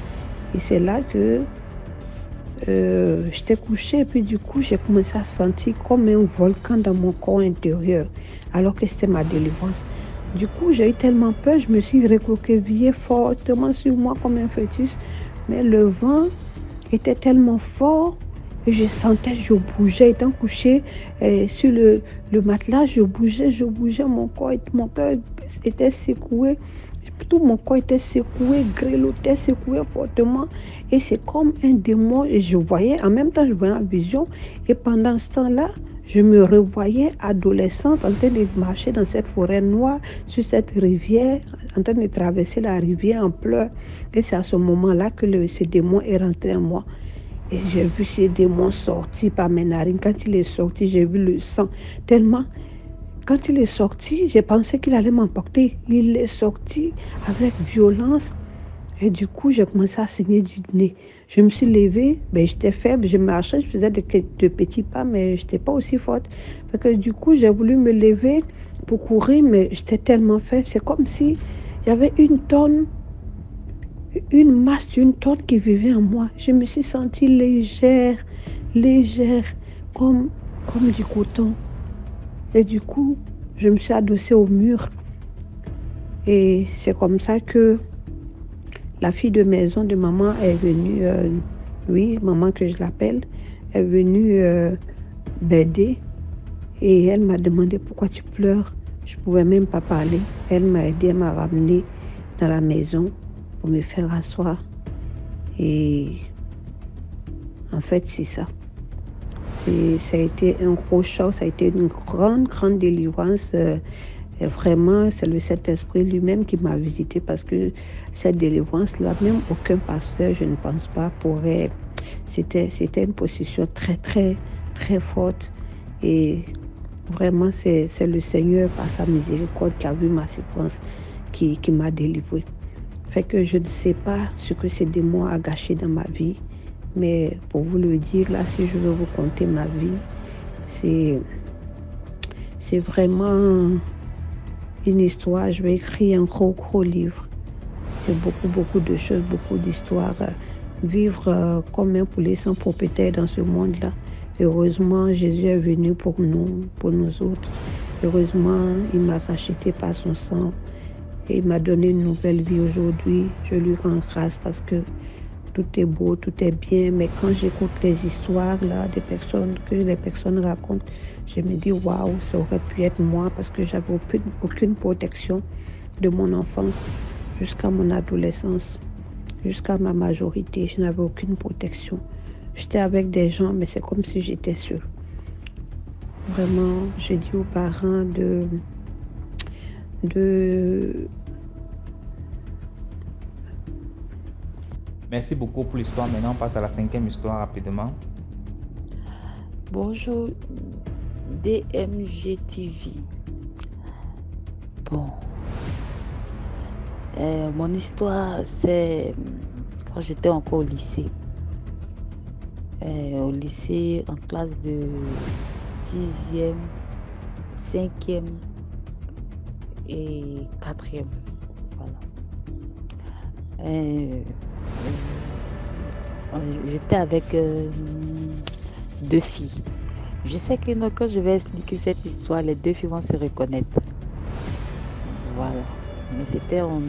Et c'est là que j'étais couchée, et puis du coup, j'ai commencé à sentir comme un volcan dans mon corps intérieur, alors que c'était ma délivrance. Du coup, j'ai eu tellement peur, je me suis recroquevillée fortement sur moi comme un fœtus. Mais le vent était tellement fort et je sentais, je bougeais, étant couchée sur le matelas, je bougeais, mon cœur était secoué. Tout mon corps était secoué, grelottait, secoué fortement. Et c'est comme un démon. Et je voyais, en même temps, je voyais en vision. Et pendant ce temps-là, je me revoyais adolescente en train de marcher dans cette forêt noire, sur cette rivière, en train de traverser la rivière en pleurs. Et c'est à ce moment-là que ce démon est rentré en moi. Et j'ai vu ce démon sortir par mes narines. Quand il est sorti, j'ai vu le sang. Tellement, quand il est sorti, j'ai pensé qu'il allait m'emporter. Il est sorti avec violence. Et du coup, j'ai commencé à saigner du nez. Je me suis levée, j'étais faible, je marchais, je faisais de petits pas, mais je n'étais pas aussi forte. Fait que du coup, j'ai voulu me lever pour courir, mais j'étais tellement faible. C'est comme si il y avait une masse d'une tonne qui vivait en moi. Je me suis sentie légère, comme du coton. Et du coup, je me suis adossée au mur. Et c'est comme ça que la fille de maison de maman est venue, maman que je l'appelle, est venue m'aider. Et elle m'a demandé pourquoi tu pleures. Je ne pouvais même pas parler. Elle m'a aidé, elle m'a ramené dans la maison pour me faire asseoir. Et en fait, c'est ça. Ça a été un gros choc, ça a été une grande délivrance. Et vraiment, c'est le Saint-Esprit lui-même qui m'a visité, parce que cette délivrance-là, même aucun pasteur, je ne pense pas, pourrait. C'était une position très, très, très forte. Et vraiment, c'est le Seigneur, par sa miséricorde, qui a vu ma souffrance, qui m'a délivrée. Fait que je ne sais pas ce que ces démons a gâché dans ma vie. Mais pour vous le dire, là, si je veux vous conter ma vie, c'est vraiment une histoire. Je vais écrire un gros livre. C'est beaucoup de choses, beaucoup d'histoires. Vivre comme un poulet sans propriétaire dans ce monde-là. Heureusement, Jésus est venu pour nous autres. Heureusement, il m'a racheté par son sang. Et il m'a donné une nouvelle vie aujourd'hui. Je lui rends grâce parce que tout est beau, tout est bien. Mais quand j'écoute les histoires là, que les personnes racontent, je me dis waouh, ça aurait pu être moi, parce que j'avais aucune protection de mon enfance jusqu'à mon adolescence, jusqu'à ma majorité. Je n'avais aucune protection. J'étais avec des gens, mais c'est comme si j'étais seule. Vraiment, j'ai dit aux parents de Merci beaucoup pour l'histoire. Maintenant, on passe à la 5e histoire rapidement. Bonjour, DMG TV. Bon. Mon histoire, c'est quand j'étais encore au lycée. En classe de 6e, 5e et 4e. Voilà. J'étais avec 2 filles. Je sais que non, quand je vais expliquer cette histoire, les deux filles vont se reconnaître. Voilà. Mais c'était en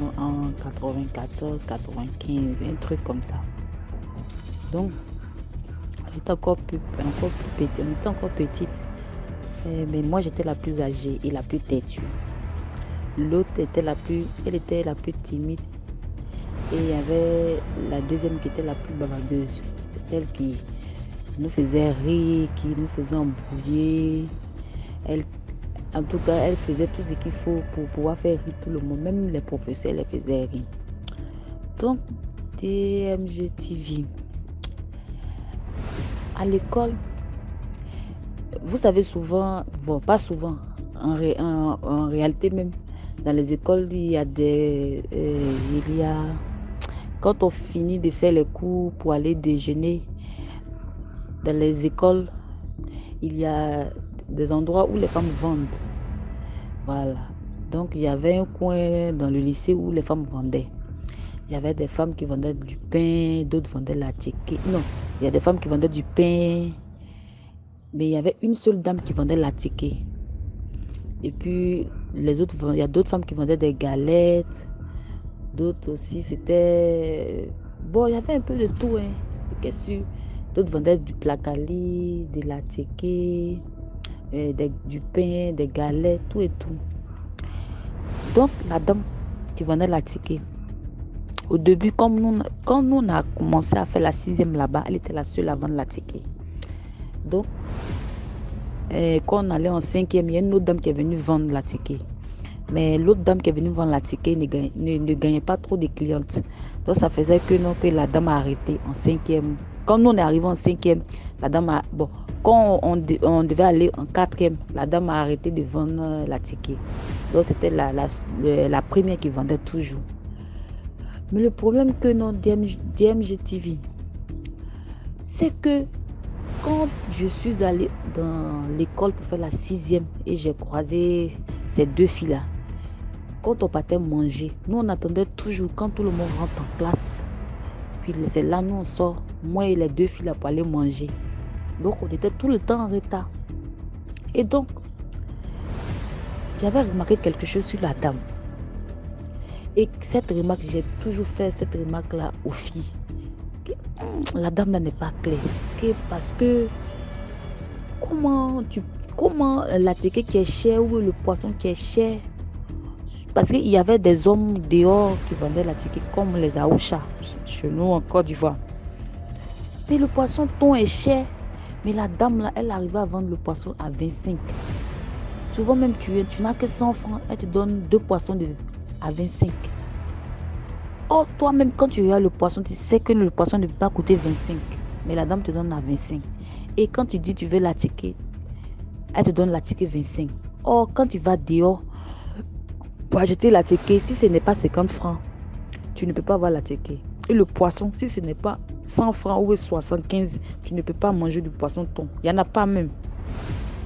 94, 95, un truc comme ça. Donc, on était encore plus petite. On était encore petite. Mais moi, j'étais la plus âgée et la plus têtue. L'autre était elle était la plus timide. Et il y avait la deuxième qui était la plus bavardeuse. C'est elle qui nous faisait rire, qui nous faisait embrouiller. En tout cas, elle faisait tout ce qu'il faut pour pouvoir faire rire tout le monde. Même les professeurs les faisaient rire. Donc, DMG TV. À l'école, vous savez souvent, bon, pas souvent, en réalité même, dans les écoles, quand on finit de faire les cours pour aller déjeuner, dans les écoles, il y a des endroits où les femmes vendent. Voilà. Donc, il y avait un coin dans le lycée où les femmes vendaient. Il y avait des femmes qui vendaient du pain, d'autres vendaient la tchéké. Non, il y a des femmes qui vendaient du pain, mais il y avait une seule dame qui vendait la tchéké. Et puis, les autres, il y a d'autres femmes qui vendaient des galettes. D'autres aussi, c'était... Bon, il y avait un peu de tout, hein. Qu'est-ce que... D'autres vendaient du placali, de la tchéké, du pain, des galettes, tout et tout. Donc, la dame qui vendait la tchéké, au début, quand nous on a commencé à faire la 6e là-bas, elle était la seule à vendre la tchéké. Donc, quand on allait en 5e, il y a une autre dame qui est venue vendre la tchéké. Mais l'autre dame qui est venue vendre la tchéké ne gagnait pas trop de clientes. Donc, ça faisait que la dame a arrêté en 5e. Quand nous on est arrivé en 5e, la dame a... Bon, quand on devait aller en 4e, la dame a arrêté de vendre la tchéké. Donc, c'était la première qui vendait toujours. Mais le problème que DMG TV, c'est que quand je suis allée dans l'école pour faire la 6e et j'ai croisé ces deux filles-là, quand on partait manger, nous on attendait toujours quand tout le monde rentre en classe. Puis c'est là nous on sort, moi et les deux filles là pour aller manger. Donc on était tout le temps en retard. Et donc, j'avais remarqué quelque chose sur la dame. Et cette remarque, j'ai toujours fait cette remarque-là aux filles. La dame là n'est pas claire. Parce que comment la tchéké qui est chère ou le poisson qui est cher? Parce qu'il y avait des hommes dehors qui vendaient la tchéké comme les Aoucha chez nous en Côte d'Ivoire. Mais le poisson thon est cher. Mais la dame là, elle arrivait à vendre le poisson à 25. Souvent même tu n'as que 100 francs, elle te donne 2 poissons à 25. Oh, toi-même, quand tu regardes le poisson, tu sais que le poisson ne peut pas coûter 25. Mais la dame te donne à 25. Et quand tu dis tu veux la ticket, elle te donne la ticket 25. Oh, quand tu vas dehors pour acheter la ticket, si ce n'est pas 50 francs, tu ne peux pas avoir la ticket. Et le poisson, si ce n'est pas 100 francs ou 75, tu ne peux pas manger du poisson thon. Il n'y en a pas même.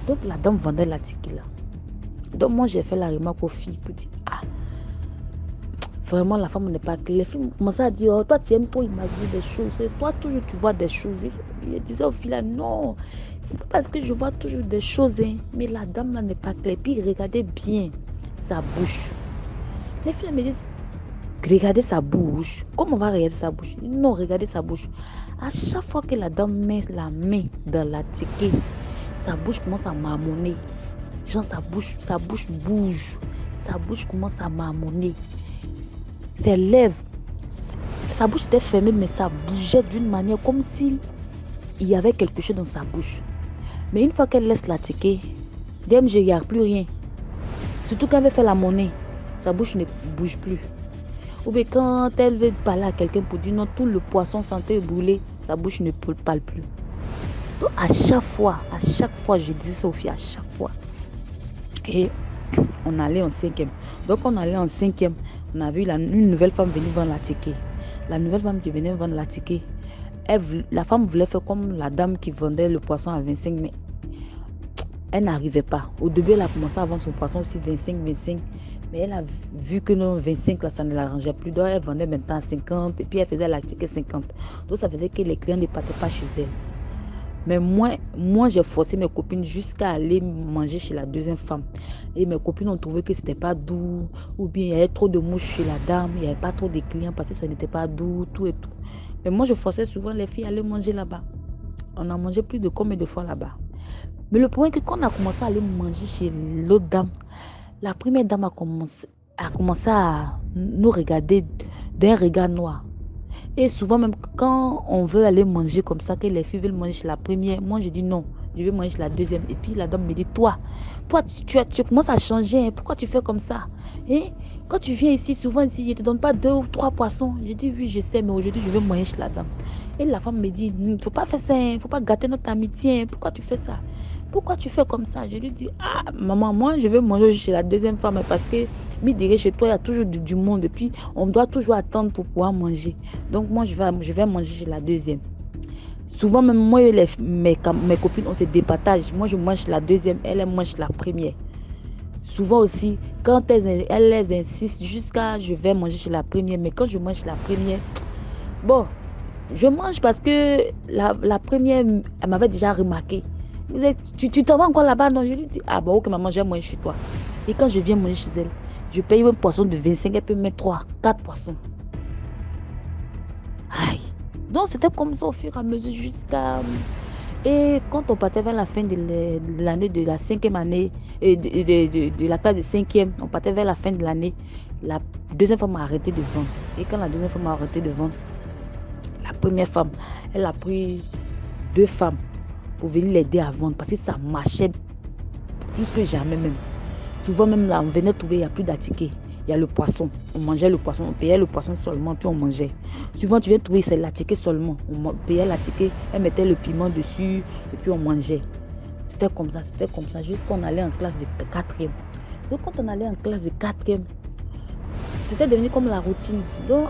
Donc la dame vendait la ticket là. Donc moi j'ai fait la remarque aux filles pour dire, ah, vraiment la femme n'est pas claire. Les filles commençaient à dire, oh, toi tu aimes trop imaginer des choses. Et toi toujours tu vois des choses. Et je disais aux filles là, non, c'est pas parce que je vois toujours des choses, hein, mais la dame là n'est pas claire. Puis regardez bien sa bouche. Les filles me disent, regardez sa bouche. Comment on va regarder sa bouche? Non, regardez sa bouche. À chaque fois que la dame met la main dans la ticket, sa bouche commence à marmonner. Genre sa bouche bouge. Sa bouche commence à marmonner. Ses lèvres, sa bouche était fermée, mais ça bougeait d'une manière comme s'il y avait quelque chose dans sa bouche. Mais une fois qu'elle laisse la ticket, DMG, il n'y a plus rien. Surtout quand elle veut faire la monnaie, sa bouche ne bouge plus. Ou bien quand elle veut parler à quelqu'un pour dire non, tout le poisson sentait brûler, sa bouche ne parle plus. Donc à chaque fois, je disais ça aux filles, à chaque fois. Et on allait en 5e. Donc on allait en 5e, on a vu une nouvelle femme venir vendre la ticket. La nouvelle femme qui venait vendre la ticket, la femme voulait faire comme la dame qui vendait le poisson à 25, mais elle n'arrivait pas. Au début, elle a commencé à vendre son poisson aussi 25. Mais elle a vu que non, 25, là, ça ne l'arrangeait plus. Donc, elle vendait maintenant à 50. Et puis, elle faisait la ticket 50. Donc, ça faisait que les clients ne partaient pas chez elle. Mais moi j'ai forcé mes copines jusqu'à aller manger chez la deuxième femme. Et mes copines ont trouvé que c'était pas doux, ou bien il y avait trop de mouches chez la dame, il n'y avait pas trop de clients parce que ça n'était pas doux, tout et tout. Mais moi, je forçais souvent les filles à aller manger là-bas. On a mangé plus de combien de fois là-bas. Mais le problème est que quand on a commencé à aller manger chez l'autre dame, la première dame a commencé à nous regarder d'un regard noir. Et souvent, même quand on veut aller manger comme ça, que les filles veulent manger chez la première, moi je dis non, je vais manger chez la deuxième. Et puis la dame me dit, toi tu commences à changer, hein. Pourquoi tu fais comme ça? Et quand tu viens ici, souvent ici, je ne te donne pas 2 ou 3 poissons. Je dis, oui, je sais, mais aujourd'hui, je vais manger chez la dame. Et la femme me dit, il ne faut pas faire ça, il ne faut pas gâter notre amitié. Pourquoi tu fais ça? Pourquoi tu fais comme ça? Je lui dis, ah, maman, moi, je vais manger chez la deuxième femme parce que, chez toi, il y a toujours du monde. Et puis, on doit toujours attendre pour pouvoir manger. Donc, moi, je vais manger chez la deuxième. Souvent, même moi et mes copines, on se départage. Moi, je mange chez la deuxième, elle mange chez la première. Souvent aussi, quand elles insistent jusqu'à je vais manger chez la première. Mais quand je mange chez la première, bon, je mange parce que la première, elle m'avait déjà remarqué. Tu t'en vas encore là-bas? Non, je lui dis, ah bon, ok maman, je vais manger chez toi. Et quand je viens manger chez elle, je paye un poisson de 25, elle peut mettre 3, 4 poissons. Aïe. Donc c'était comme ça au fur et à mesure jusqu'à... Et quand on partait vers la fin de l'année de la 5e année, de la classe de 5e, on partait vers la fin de l'année, la deuxième femme a arrêté de vendre. Et quand la deuxième femme a arrêté de vendre, la première femme, elle a pris 2 femmes pour venir l'aider à vendre parce que ça marchait plus que jamais même. Souvent même là, on venait trouver, il n'y a plus d'attiqué. Il y a le poisson. On mangeait le poisson, on payait le poisson seulement, puis on mangeait. Souvent, tu viens trouver, c'est l'attiqué seulement. On payait l'attiqué, elle mettait le piment dessus, et puis on mangeait. C'était comme ça, jusqu'à qu'on allait en classe de 4e. Donc, quand on allait en classe de 4e, c'était devenu comme la routine. Donc,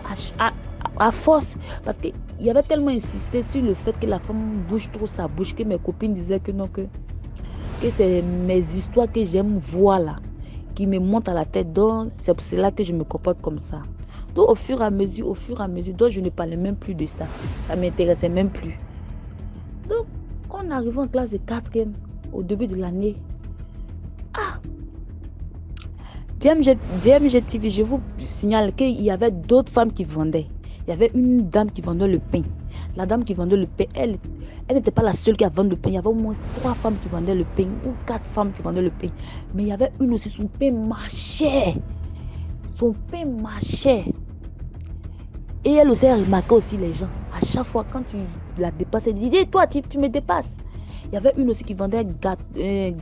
à force, parce qu'il y avait tellement insisté sur le fait que la femme bouge trop sa bouche, que mes copines disaient que non, que c'est mes histoires que j'aime voir là, qui me montent à la tête. Donc, c'est pour cela que je me comporte comme ça. Donc, au fur et à mesure, donc je ne parlais même plus de ça. Ça ne m'intéressait même plus. Donc, quand on arrivait en classe de 4e, au début de l'année, DMG TV, je vous signale qu'il y avait d'autres femmes qui vendaient. Il y avait une dame qui vendait le pain. La dame qui vendait le pain, elle n'était pas la seule qui a vendu le pain. Il y avait au moins 3 femmes qui vendaient le pain ou 4 femmes qui vendaient le pain. Mais il y avait une aussi, son pain marchait. Son pain marchait. Et elle aussi a remarqué aussi les gens. À chaque fois, quand tu la dépasses, elle dit, toi, tu me dépasses. Il y avait une aussi qui vendait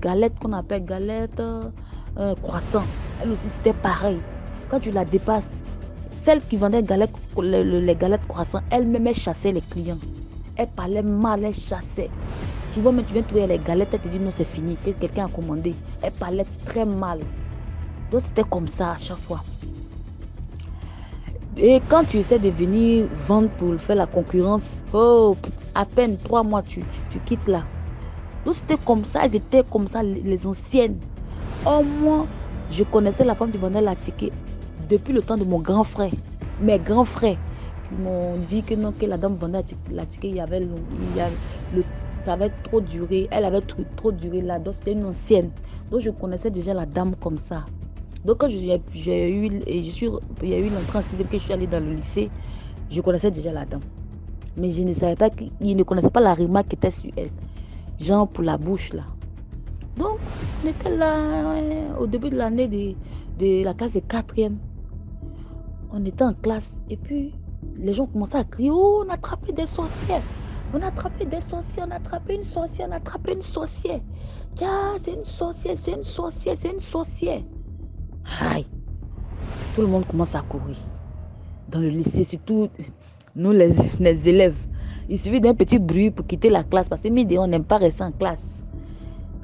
galette, qu'on appelle galette croissant. Elle aussi, c'était pareil. Quand tu la dépasses, celle qui vendait les galettes croissants, elle-même, elle chassait les clients. Elle parlait mal, elle chassait. Souvent, même tu viens trouver les galettes, elle te dit non, c'est fini, que quelqu'un a commandé. Elle parlait très mal. Donc, c'était comme ça à chaque fois. Et quand tu essaies de venir vendre pour faire la concurrence, à peine 3 mois, tu quittes là. Donc, c'était comme ça, elles étaient comme ça, les anciennes. Moi, je connaissais la femme qui vendait la ticket depuis le temps de mon grand frère. Mes grands frères qui m'ont dit que non, que la dame vendait la ticket, ça avait trop duré, elle avait trop duré là, donc c'était une ancienne. Donc je connaissais déjà la dame comme ça. Donc quand il y a eu l'entrée en 6e, que je suis allée dans le lycée, je connaissais déjà la dame. Mais je ne savais pas, il ne connaissait pas la remarque qui était sur elle. Genre pour la bouche là. Donc on était là au début de l'année de la classe de 4e. On était en classe et puis les gens commençaient à crier, oh, on a attrapé des sorcières. On a attrapé des sorcières, on a attrapé une sorcière, on a attrapé une sorcière. Tiens, c'est une sorcière, c'est une sorcière, c'est une sorcière. Aïe. Tout le monde commence à courir. Dans le lycée, surtout nous les élèves. Il suffit d'un petit bruit pour quitter la classe parce que midi, on n'aime pas rester en classe.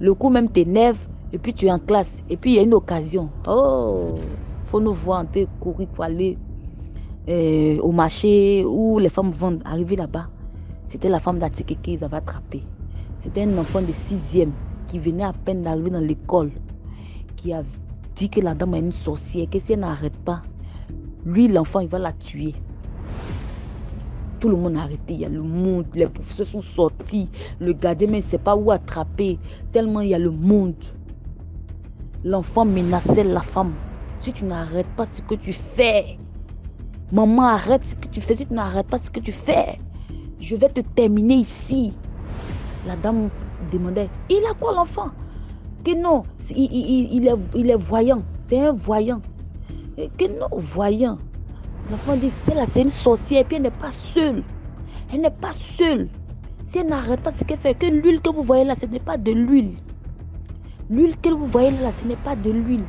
Le coup même t'énerve et puis tu es en classe. Et puis il y a une occasion. Oh, faut nous voir, on courir pour aller au marché où les femmes vendent. Arriver là-bas, c'était la femme d'Atike qu'ils avaient attrapée. C'était un enfant de 6e qui venait à peine d'arriver dans l'école, qui a dit que la dame est une sorcière, que si elle n'arrête pas, lui, l'enfant, il va la tuer. Tout le monde a arrêté. Il y a le monde. Les professeurs sont sortis. Le gardien même ne sait pas où attraper. Tellement il y a le monde. L'enfant menaçait la femme. Si tu n'arrêtes pas ce que tu fais, maman, arrête ce que tu fais. Si tu n'arrêtes pas ce que tu fais, je vais te terminer ici. La dame demandait, il a quoi l'enfant? Que non, il est voyant. C'est un voyant. Que non, voyant. L'enfant dit, c'est une sorcière. Et puis elle n'est pas seule. Elle n'est pas seule. Si elle n'arrête pas ce qu'elle fait, que l'huile que vous voyez là, ce n'est pas de l'huile. L'huile que vous voyez là, ce n'est pas de l'huile.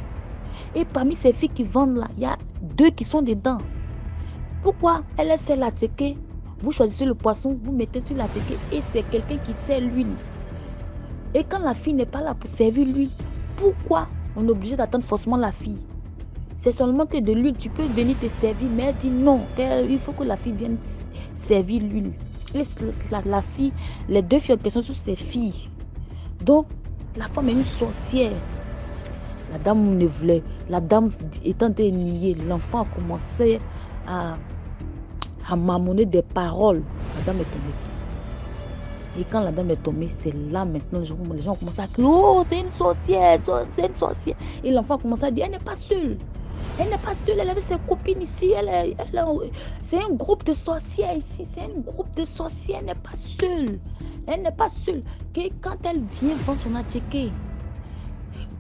Et parmi ces filles qui vendent là, il y a 2 qui sont dedans. Pourquoi? Elle sait la teke. Vous choisissez le poisson, vous mettez sur la teke et c'est quelqu'un qui sait l'huile. Et quand la fille n'est pas là pour servir l'huile, pourquoi on est obligé d'attendre forcément la fille? C'est seulement que de l'huile, tu peux venir te servir, mais elle dit non, il faut que la fille vienne servir l'huile. La fille, les 2 filles en question sont ses filles. Donc, la femme est une sorcière. La dame ne voulait, la dame étant niée, l'enfant a commencé à marmonner des paroles. La dame est tombée. Et quand la dame est tombée, c'est là maintenant, les gens ont commencé à crier, oh, c'est une sorcière, c'est une sorcière. Et l'enfant a commencé à dire, elle n'est pas seule. Elle n'est pas seule, elle avait ses copines ici. C'est un groupe de sorcières ici. C'est un groupe de sorcières, elle n'est pas seule. Elle n'est pas seule. Quand elle vient vendre son attiqué,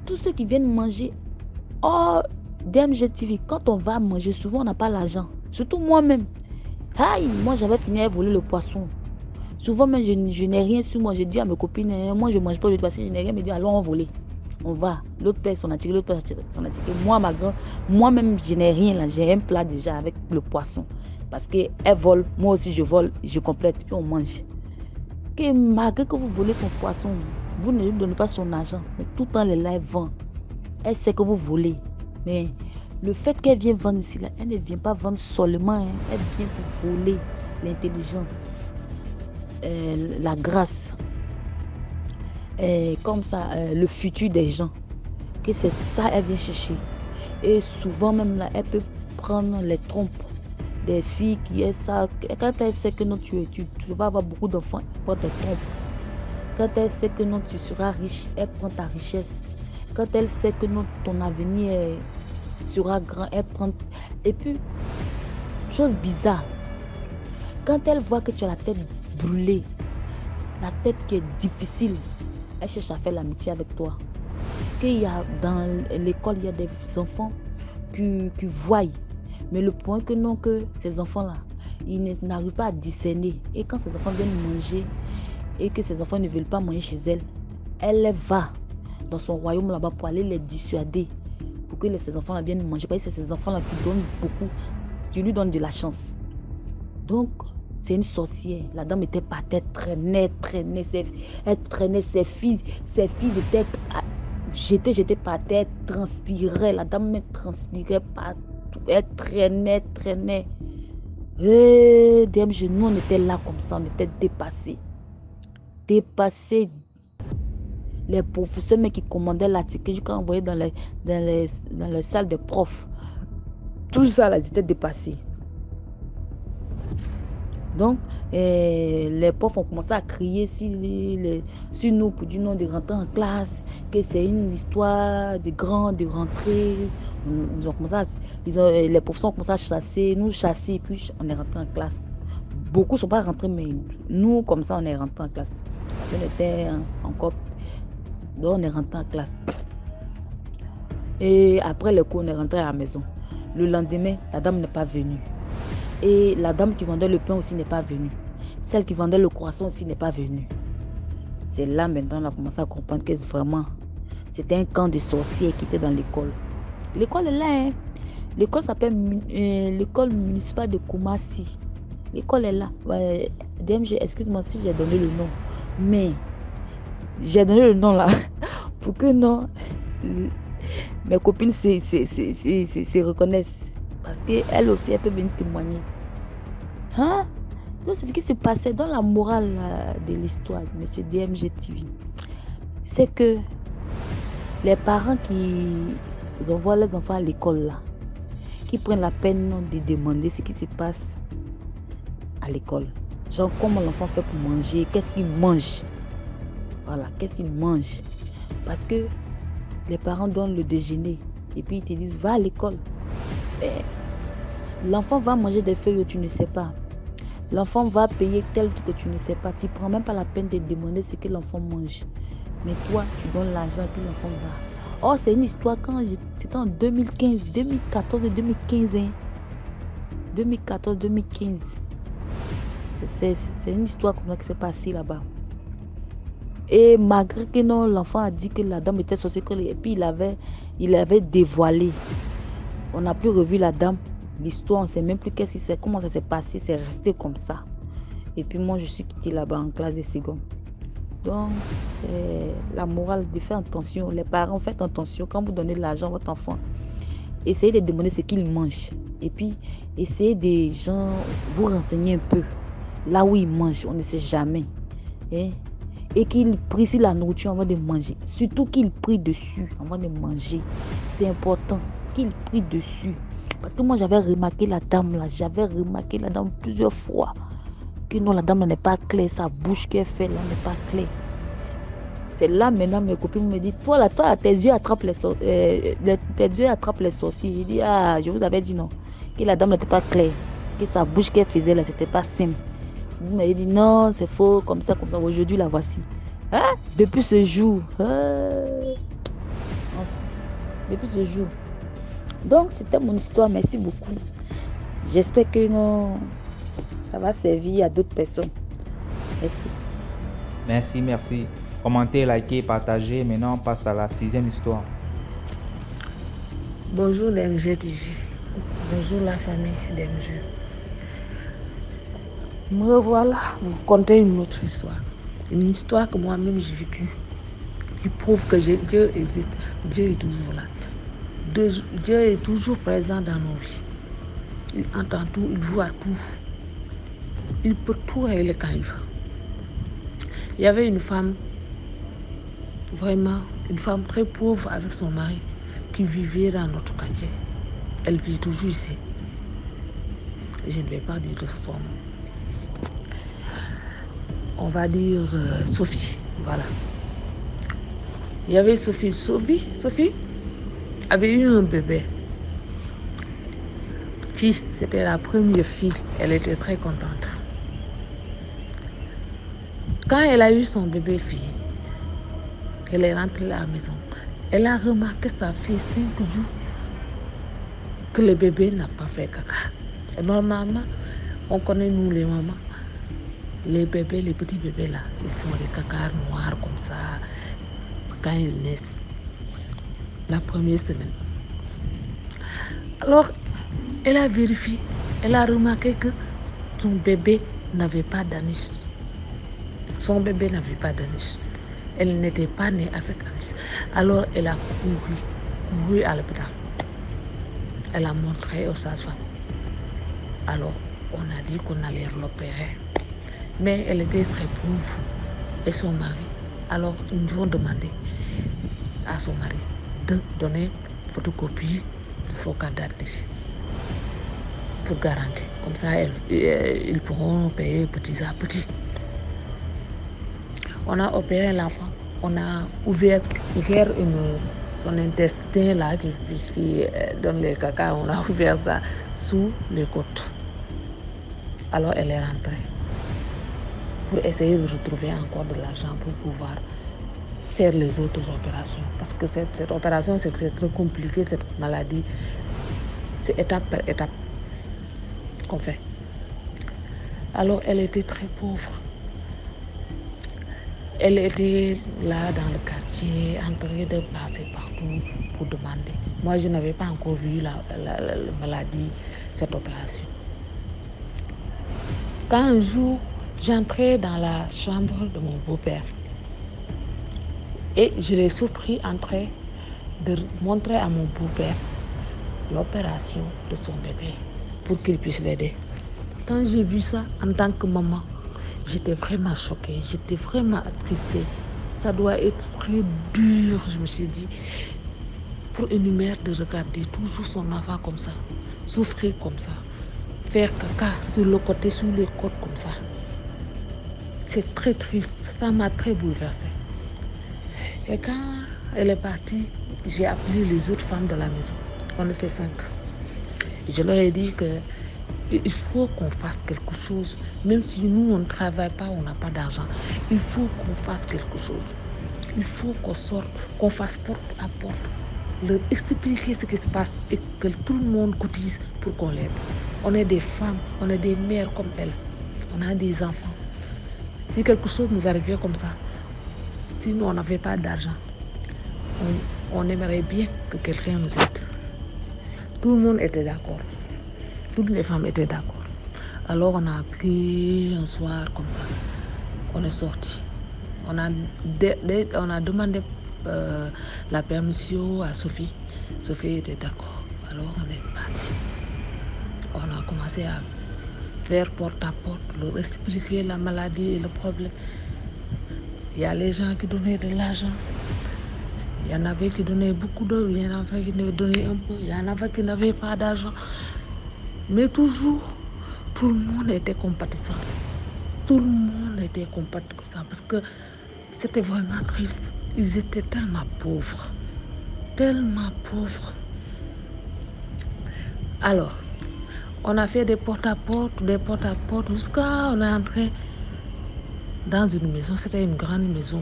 tous ceux qui viennent manger, oh, DMG TV, quand on va manger, souvent on n'a pas l'argent. Surtout moi-même. Aïe, moi j'avais fini à voler le poisson. Souvent même je n'ai rien sur moi. J'ai dit à mes copines, moi je ne mange pas le poisson, je n'ai rien. Me dit, allons on voler. On va. L'autre père son attiqué, l'autre père son attiqué. Moi-même je n'ai rien là. J'ai un plat déjà avec le poisson. Parce qu'elle vole, moi aussi je vole, je complète, puis on mange. Malgré que vous volez son poisson, vous ne lui donnez pas son argent. Mais tout le temps, elle est là, elle vend. Elle sait que vous volez. Mais le fait qu'elle vienne vendre ici, là, elle ne vient pas vendre seulement. Hein. Elle vient pour voler l'intelligence, la grâce. Comme ça, le futur des gens. Que c'est ça, elle vient chercher. Et souvent même là, elle peut prendre les trompes des filles qui est ça. Quand elle sait que non, tu vas avoir beaucoup d'enfants, elle prend tes trompes. Quand elle sait que non, tu seras riche, elle prend ta richesse. Quand elle sait que non, ton avenir sera grand, elle prend. Et puis, chose bizarre, quand elle voit que tu as la tête brûlée, la tête qui est difficile, elle cherche à faire l'amitié avec toi. Qu'il y a dans l'école, il y a des enfants qui voient. Mais le point que non, que ces enfants-là, ils n'arrivent pas à discerner. Et quand ces enfants viennent manger et que ces enfants ne veulent pas manger chez elle, elle va dans son royaume là-bas pour aller les dissuader. Pour que ces enfants-là viennent manger. Parce que c'est ces enfants-là qui donnent beaucoup. Tu lui donnes de la chance. Donc, c'est une sorcière. La dame était par terre, traînait. Elle traînait ses filles. Ses filles étaient jetées par terre, transpiraient. La dame me transpirait partout. Elle traînait. Et DMG, nous on était là comme ça, on était dépassés. Les professeurs mais qui commandaient l'article, jusqu'à envoyer dans les salles de profs. Tout ça là, ils étaient dépassés. Donc, les profs ont commencé à crier sur nous pour dire non de rentrer en classe, que c'est une histoire de rentrée. Ils ont commencé les professeurs ont commencé à chasser, nous chasser, puis on est rentré en classe. Beaucoup ne sont pas rentrés, mais nous, comme ça, on est rentré en classe. Parce qu'on était encore. Donc, on est rentré en classe. Et après le cours, on est rentré à la maison. Le lendemain, la dame n'est pas venue. Et la dame qui vendait le pain aussi n'est pas venue. Celle qui vendait le croissant aussi n'est pas venue. C'est là maintenant qu'on a commencé à comprendre que vraiment, c'était un camp de sorciers qui était dans l'école. L'école est là, hein. L'école s'appelle l'école municipale de Koumassi. L'école est là. Ouais, DMG, excuse-moi si j'ai donné le nom. Mais j'ai donné le nom là pour que non, mes copines se reconnaissent. Parce qu'elle aussi, elle peut venir témoigner. Hein? Donc, c'est ce qui se passait dans la morale de l'histoire de M. DMG TV. C'est que les parents qui envoient les enfants à l'école là, qui prennent la peine de demander ce qui se passe à l'école. Genre, comment l'enfant fait pour manger, qu'est-ce qu'il mange. Voilà, qu'est-ce qu'il mange. Parce que les parents donnent le déjeuner et puis ils te disent, va à l'école. L'enfant va manger des feuilles que tu ne sais pas. L'enfant va payer tel truc que tu ne sais pas. Tu ne prends même pas la peine de demander ce que l'enfant mange. Mais toi, tu donnes l'argent et puis l'enfant va. Oh, c'est une histoire c'était en 2015, 2014 et 2015. Hein. 2014-2015. C'est une histoire comme ça qui s'est passée là-bas. Et malgré que non, l'enfant a dit que la dame était sorcière et puis il avait dévoilé. On n'a plus revu la dame. L'histoire, on ne sait même plus comment ça s'est passé. C'est resté comme ça. Et puis moi, je suis quittée là-bas en classe de seconde. Donc, c'est la morale de faire attention. Les parents, faites attention. Quand vous donnez de l'argent à votre enfant, essayez de demander ce qu'il mange. Et puis, essayez de vous renseigner un peu. Là où il mange, on ne sait jamais. Hein? Et qu'il prie sur la nourriture avant de manger. Surtout qu'il prie dessus avant de manger. C'est important qu'il prie dessus. Parce que moi, j'avais remarqué la dame là. Plusieurs fois. Que non, la dame n'est pas claire. Sa bouche qu'elle fait là n'est pas claire. C'est là maintenant mes copines me disent, toi, tes yeux attrapent les sorciers. Il dit, ah, je vous avais dit non. Que la dame n'était pas claire. Que sa bouche qu'elle faisait là, c'était pas simple. Vous m'avez dit non, c'est faux, comme ça. Aujourd'hui, la voici. Hein? Depuis ce jour. Depuis ce jour. Donc, c'était mon histoire. Merci beaucoup. J'espère que ça va servir à d'autres personnes. Merci. Merci. Commentez, likez, partagez. Maintenant, on passe à la 6e histoire. Bonjour DMG TV. Bonjour la famille DMG. Me revoilà vous conter une autre histoire. Une histoire que moi-même j'ai vécue. Qui prouve que Dieu existe. Dieu est toujours là. Dieu est toujours présent dans nos vies. Il entend tout, il voit tout. Il peut tout régler quand il veut. Il y avait une femme, vraiment, une femme très pauvre avec son mari qui vivait dans notre quartier. Elle vit toujours ici. Je ne vais pas dire de son nom. On va dire Sophie, voilà. Il y avait Sophie. Sophie avait eu un bébé. Fille, c'était la première fille. Elle était très contente. Quand elle a eu son bébé fille, elle est rentrée à la maison. Elle a remarqué sa fille 5 jours que le bébé n'a pas fait caca. Et normalement, on connaît nous les mamans. Les bébés, les petits bébés là, ils font des caca noirs comme ça quand ils naissent. La première semaine. Alors, elle a vérifié. Elle a remarqué que son bébé n'avait pas d'anus. Son bébé n'avait pas d'anus. Elle n'était pas née avec anus. Alors, elle a couru à l'hôpital. Elle a montré aux sages-femmes. Alors, on a dit qu'on allait l'opérer. Mais elle était très pauvre. Et son mari. Alors, nous avons demandé à son mari de donner photocopie de son carte d'identité pour garantir. Comme ça, ils pourront payer petit à petit. On a opéré l'enfant. On a ouvert son intestin là qui donne le caca. On a ouvert ça sous les côtes. Alors, elle est rentrée pour essayer de retrouver encore de l'argent pour pouvoir faire les autres opérations. Parce que cette opération, c'est très compliqué, cette maladie. C'est étape par étape qu'on fait. Alors, elle était très pauvre. Elle était là dans le quartier, en train de passer partout pour demander. Moi, je n'avais pas encore vu la maladie, cette opération. Quand un jour, j'entrais dans la chambre de mon beau-père et je l'ai surpris en train de montrer à mon beau-père l'opération de son bébé pour qu'il puisse l'aider. Quand j'ai vu ça en tant que maman, j'étais vraiment choquée, j'étais vraiment attristée. Ça doit être très dur, je me suis dit, pour une mère de regarder toujours son enfant comme ça, souffrir comme ça. faire caca sur le côté, sur les côtes comme ça. C'est très triste. Ça m'a très bouleversée. Et quand elle est partie, j'ai appelé les autres femmes de la maison. On était 5. Je leur ai dit qu'il faut qu'on fasse quelque chose. Même si nous, on ne travaille pas, on n'a pas d'argent. Il faut qu'on fasse quelque chose. Il faut qu'on sorte, qu'on fasse porte à porte. Leur expliquer ce qui se passe et que tout le monde cotise pour qu'on l'aide. On est des femmes, on est des mères comme elles. On a des enfants. Si quelque chose nous arrivait comme ça, si nous, on n'avait pas d'argent, on aimerait bien que quelqu'un nous aide. Tout le monde était d'accord. Toutes les femmes étaient d'accord. Alors on a pris un soir comme ça. On est sorti. On a demandé la permission à Sophie. Sophie était d'accord. Alors on est parti. On a commencé à faire porte à porte, leur expliquer la maladie et le problème. Il y a les gens qui donnaient de l'argent. Il y en avait qui donnaient beaucoup d'or, il y en avait qui donnaient un peu, il y en avait qui n'avaient pas d'argent. Mais toujours, tout le monde était compatissant. Tout le monde était compatissant parce que c'était vraiment triste. Ils étaient tellement pauvres. Tellement pauvres. Alors, on a fait des porte-à-porte, jusqu'à on est entré dans une maison. C'était une grande maison.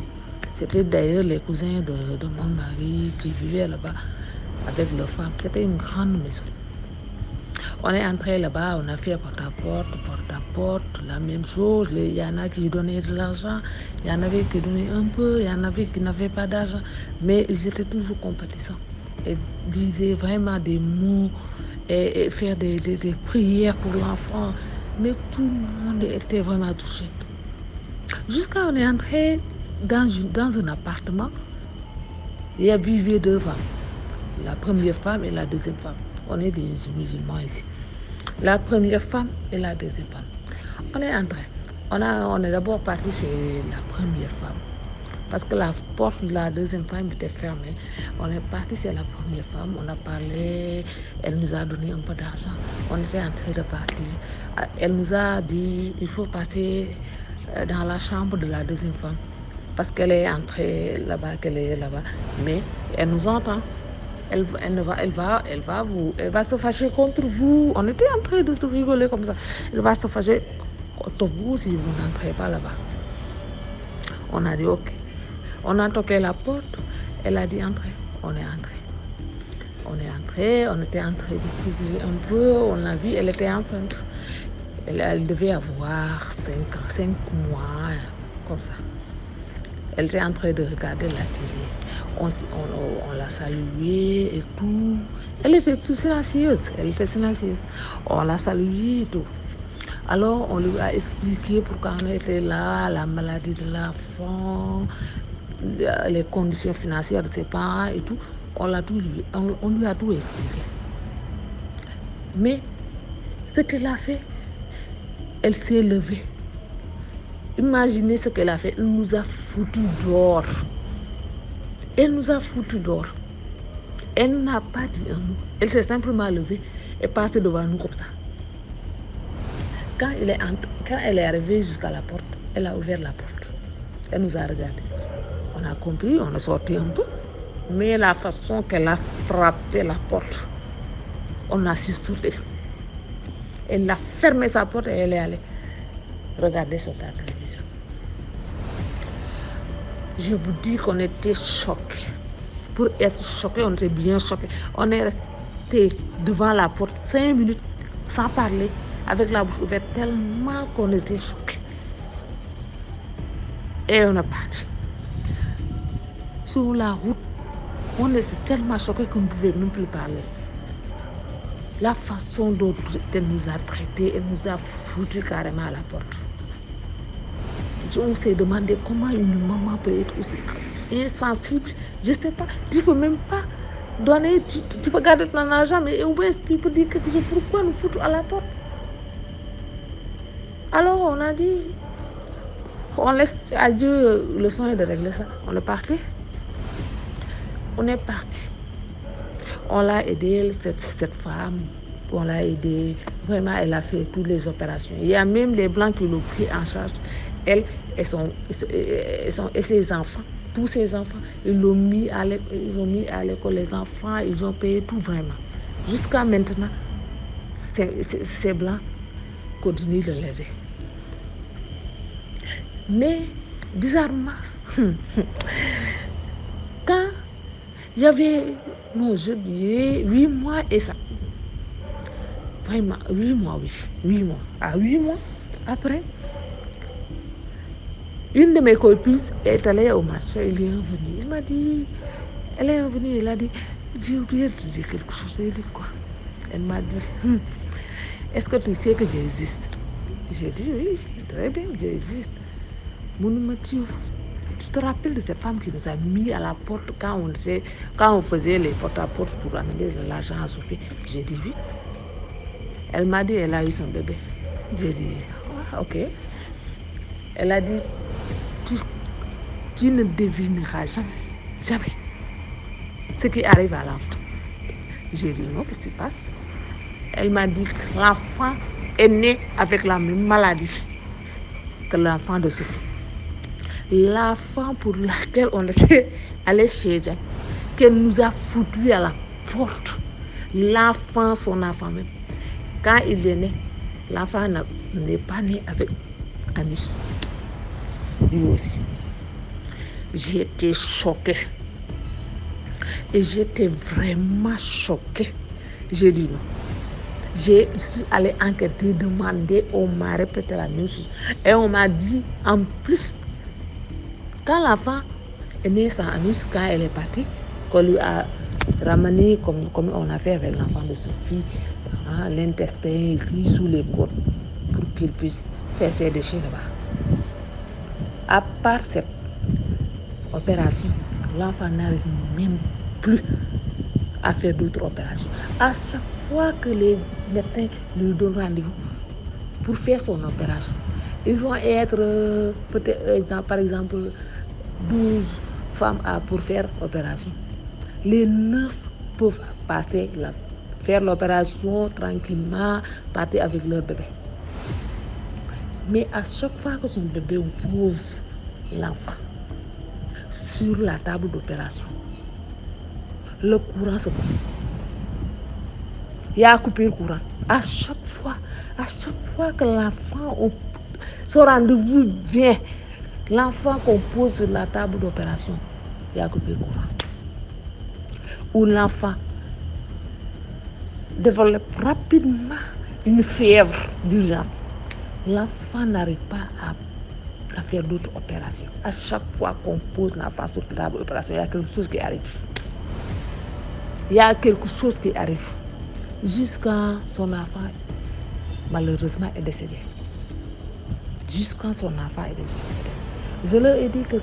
C'était d'ailleurs les cousins de mon mari qui vivaient là-bas avec leurs femmes. C'était une grande maison. On est entré là-bas, on a fait porte-à-porte, la même chose. Il y en a qui donnaient de l'argent, il y en avait qui donnaient un peu, il y en avait qui n'avaient pas d'argent. Mais ils étaient toujours compatissants. Et disaient vraiment des mots et faire des prières pour l'enfant. Mais tout le monde était vraiment touché. Jusqu'à on est entré dans un appartement, il y avait 2 femmes. La première femme et la deuxième femme. On est des musulmans ici. La première femme et la deuxième femme. On est entré. On est d'abord parti chez la première femme. Parce que la porte de la deuxième femme était fermée. On est parti chez la première femme. On a parlé. Elle nous a donné un peu d'argent. On était en train de partir. Elle nous a dit il faut passer dans la chambre de la deuxième femme. Parce qu'elle est entrée là-bas, qu'elle est là-bas. Mais elle nous entend. Elle va se fâcher contre vous. On était en train de tout rigoler comme ça. Elle va se fâcher contre vous si vous n'entrez pas là-bas. On a dit ok. On a toqué la porte. Elle a dit entrez. On est entré. On est entré. On était en train de distribuer un peu. On a vu, elle était enceinte. Elle devait avoir 5 mois, comme ça. Elle était en train de regarder la télé. On l'a saluée et tout. Elle était tout silencieuse. On l'a saluée et tout. Alors, on lui a expliqué pourquoi on était là, la maladie de l'enfant, les conditions financières de ses parents et tout. On lui a tout expliqué. Mais, ce qu'elle a fait, elle s'est levée. Imaginez ce qu'elle a fait. Elle nous a foutu dehors. Elle n'a pas dit un mot. Elle s'est simplement levée et passée devant nous comme ça. Quand elle est arrivée jusqu'à la porte, elle a ouvert la porte. Elle nous a regardés. On a compris, on est sorti un peu. Mais la façon qu'elle a frappé la porte, on a sursauté. Elle a fermé sa porte et elle est allée regarder sur la télévision. Je vous dis qu'on était choqués. Pour être choqués, on était bien choqués. On est resté devant la porte 5 minutes sans parler, avec la bouche ouverte, tellement qu'on était choqués. Et on est parti. Sur la route, on était tellement choqués qu'on ne pouvait même plus parler. La façon dont elle nous a traités, elle nous a foutu carrément à la porte. On s'est demandé comment une maman peut être aussi insensible. Je ne sais pas, tu ne peux même pas donner, tu peux garder ton argent, mais au moins tu peux dire quelque chose. Pourquoi nous foutre à la porte? Alors on a dit, on laisse à Dieu le soin de régler ça. On est parti. On l'a aidé, cette femme, on l'a aidée. Vraiment, elle a fait toutes les opérations. Il y a même les Blancs qui l'ont pris en charge. Elle et ses enfants, tous ses enfants, ils ont mis à l'école les enfants, ils ont payé tout vraiment. Jusqu'à maintenant, ces Blancs continuent de l'aider. Mais, bizarrement, quand il y avait, non, je dirais 8 mois et ça. Vraiment, 8 mois, oui. 8 mois. À 8 mois, après, une de mes copines est allée au marché, elle est revenue. Elle m'a dit, elle est revenue, elle a dit, j'ai oublié de te dire quelque chose. Elle a dit quoi? Elle m'a dit, est-ce que tu sais que j'existe? J'ai dit, oui, très bien, j'existe. Tu te rappelles de cette femme qui nous a mis à la porte quand on faisait les porte-à-porte pour amener de l'argent à Sophie? J'ai dit oui. Elle m'a dit elle a eu son bébé. J'ai dit ok. Elle a dit tu ne devineras jamais ce qui arrive à l'enfant. J'ai dit non, qu'est-ce qui se passe? Elle m'a dit que l'enfant est né avec la même maladie que l'enfant de Sophie. L'enfant pour laquelle on était allé chez elle, qu'elle nous a foutu à la porte. L'enfant, son enfant même. Quand il est né, l'enfant n'est pas né avec anus. Lui aussi. J'ai été choquée. Et j'étais vraiment choquée. J'ai dit non. Je suis allée enquêter, demander, on m'a répété la même chose. Et on m'a dit, en plus, quand l'enfant est né sans anus, quand elle est partie, qu'on lui a ramené, comme on a fait avec l'enfant de Sophie, l'intestin ici, sous les côtes, pour qu'il puisse faire ses déchets là-bas. À part cette opération, l'enfant n'arrive même plus à faire d'autres opérations. À chaque fois que les médecins lui donnent rendez-vous pour faire son opération, ils vont être peut-être, par exemple, 12 femmes pour faire l'opération. Les 9 peuvent faire l'opération tranquillement, partir avec leur bébé. Mais à chaque fois que son bébé, on pose l'enfant sur la table d'opération, le courant se coupe. Il y a coupé le courant. À chaque fois que l'enfant, son rendez-vous vient, l'enfant qu'on pose sur la table d'opération, il y a coupé le courant. Ou l'enfant développe rapidement une fièvre d'urgence. L'enfant n'arrive pas à faire d'autres opérations. À chaque fois qu'on pose l'enfant sur la table d'opération, il y a quelque chose qui arrive. Il y a quelque chose qui arrive. Jusqu'à son enfant, malheureusement, est décédé. Jusqu'à son enfant est décédé. Je leur ai dit que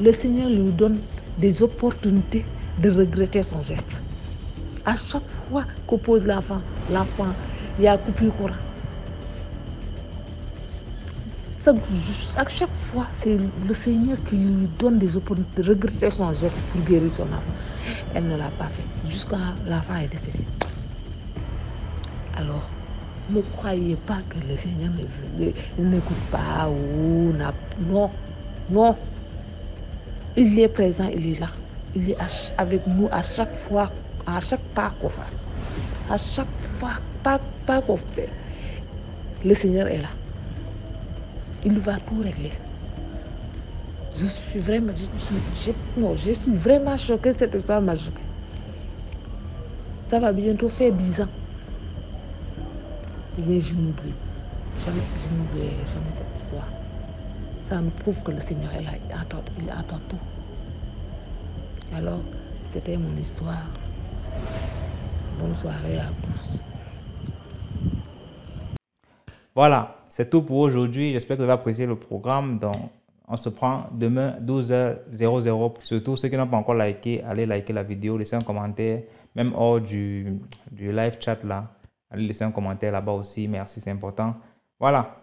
le Seigneur lui donne des opportunités de regretter son geste. À chaque fois qu'on pose l'enfant, il y a coupé le courant. À chaque fois, c'est le Seigneur qui lui donne des opportunités de regretter son geste pour guérir son enfant. Elle ne l'a pas fait. Jusqu'à l'enfant est décédé. Alors, ne croyez pas que le Seigneur n'écoute pas ou non. Il est présent, il est là. Il est avec nous à chaque fois, à chaque pas qu'on fasse. À chaque fois, pas qu'on fait. Le Seigneur est là. Il va tout régler. Je suis vraiment choquée, cette histoire m'a choquée. Ça va bientôt faire 10 ans. Mais je n'oublierai jamais cette histoire. Ça nous prouve que le Seigneur est là, il attend tout. Alors, c'était mon histoire. Bonne soirée à tous. Voilà, c'est tout pour aujourd'hui. J'espère que vous avez apprécié le programme. Donc, on se prend demain 12h00. Surtout ceux qui n'ont pas encore liké, allez liker la vidéo, laissez un commentaire, même hors du live chat là. Allez laisser un commentaire là-bas aussi. Merci, c'est important. Voilà.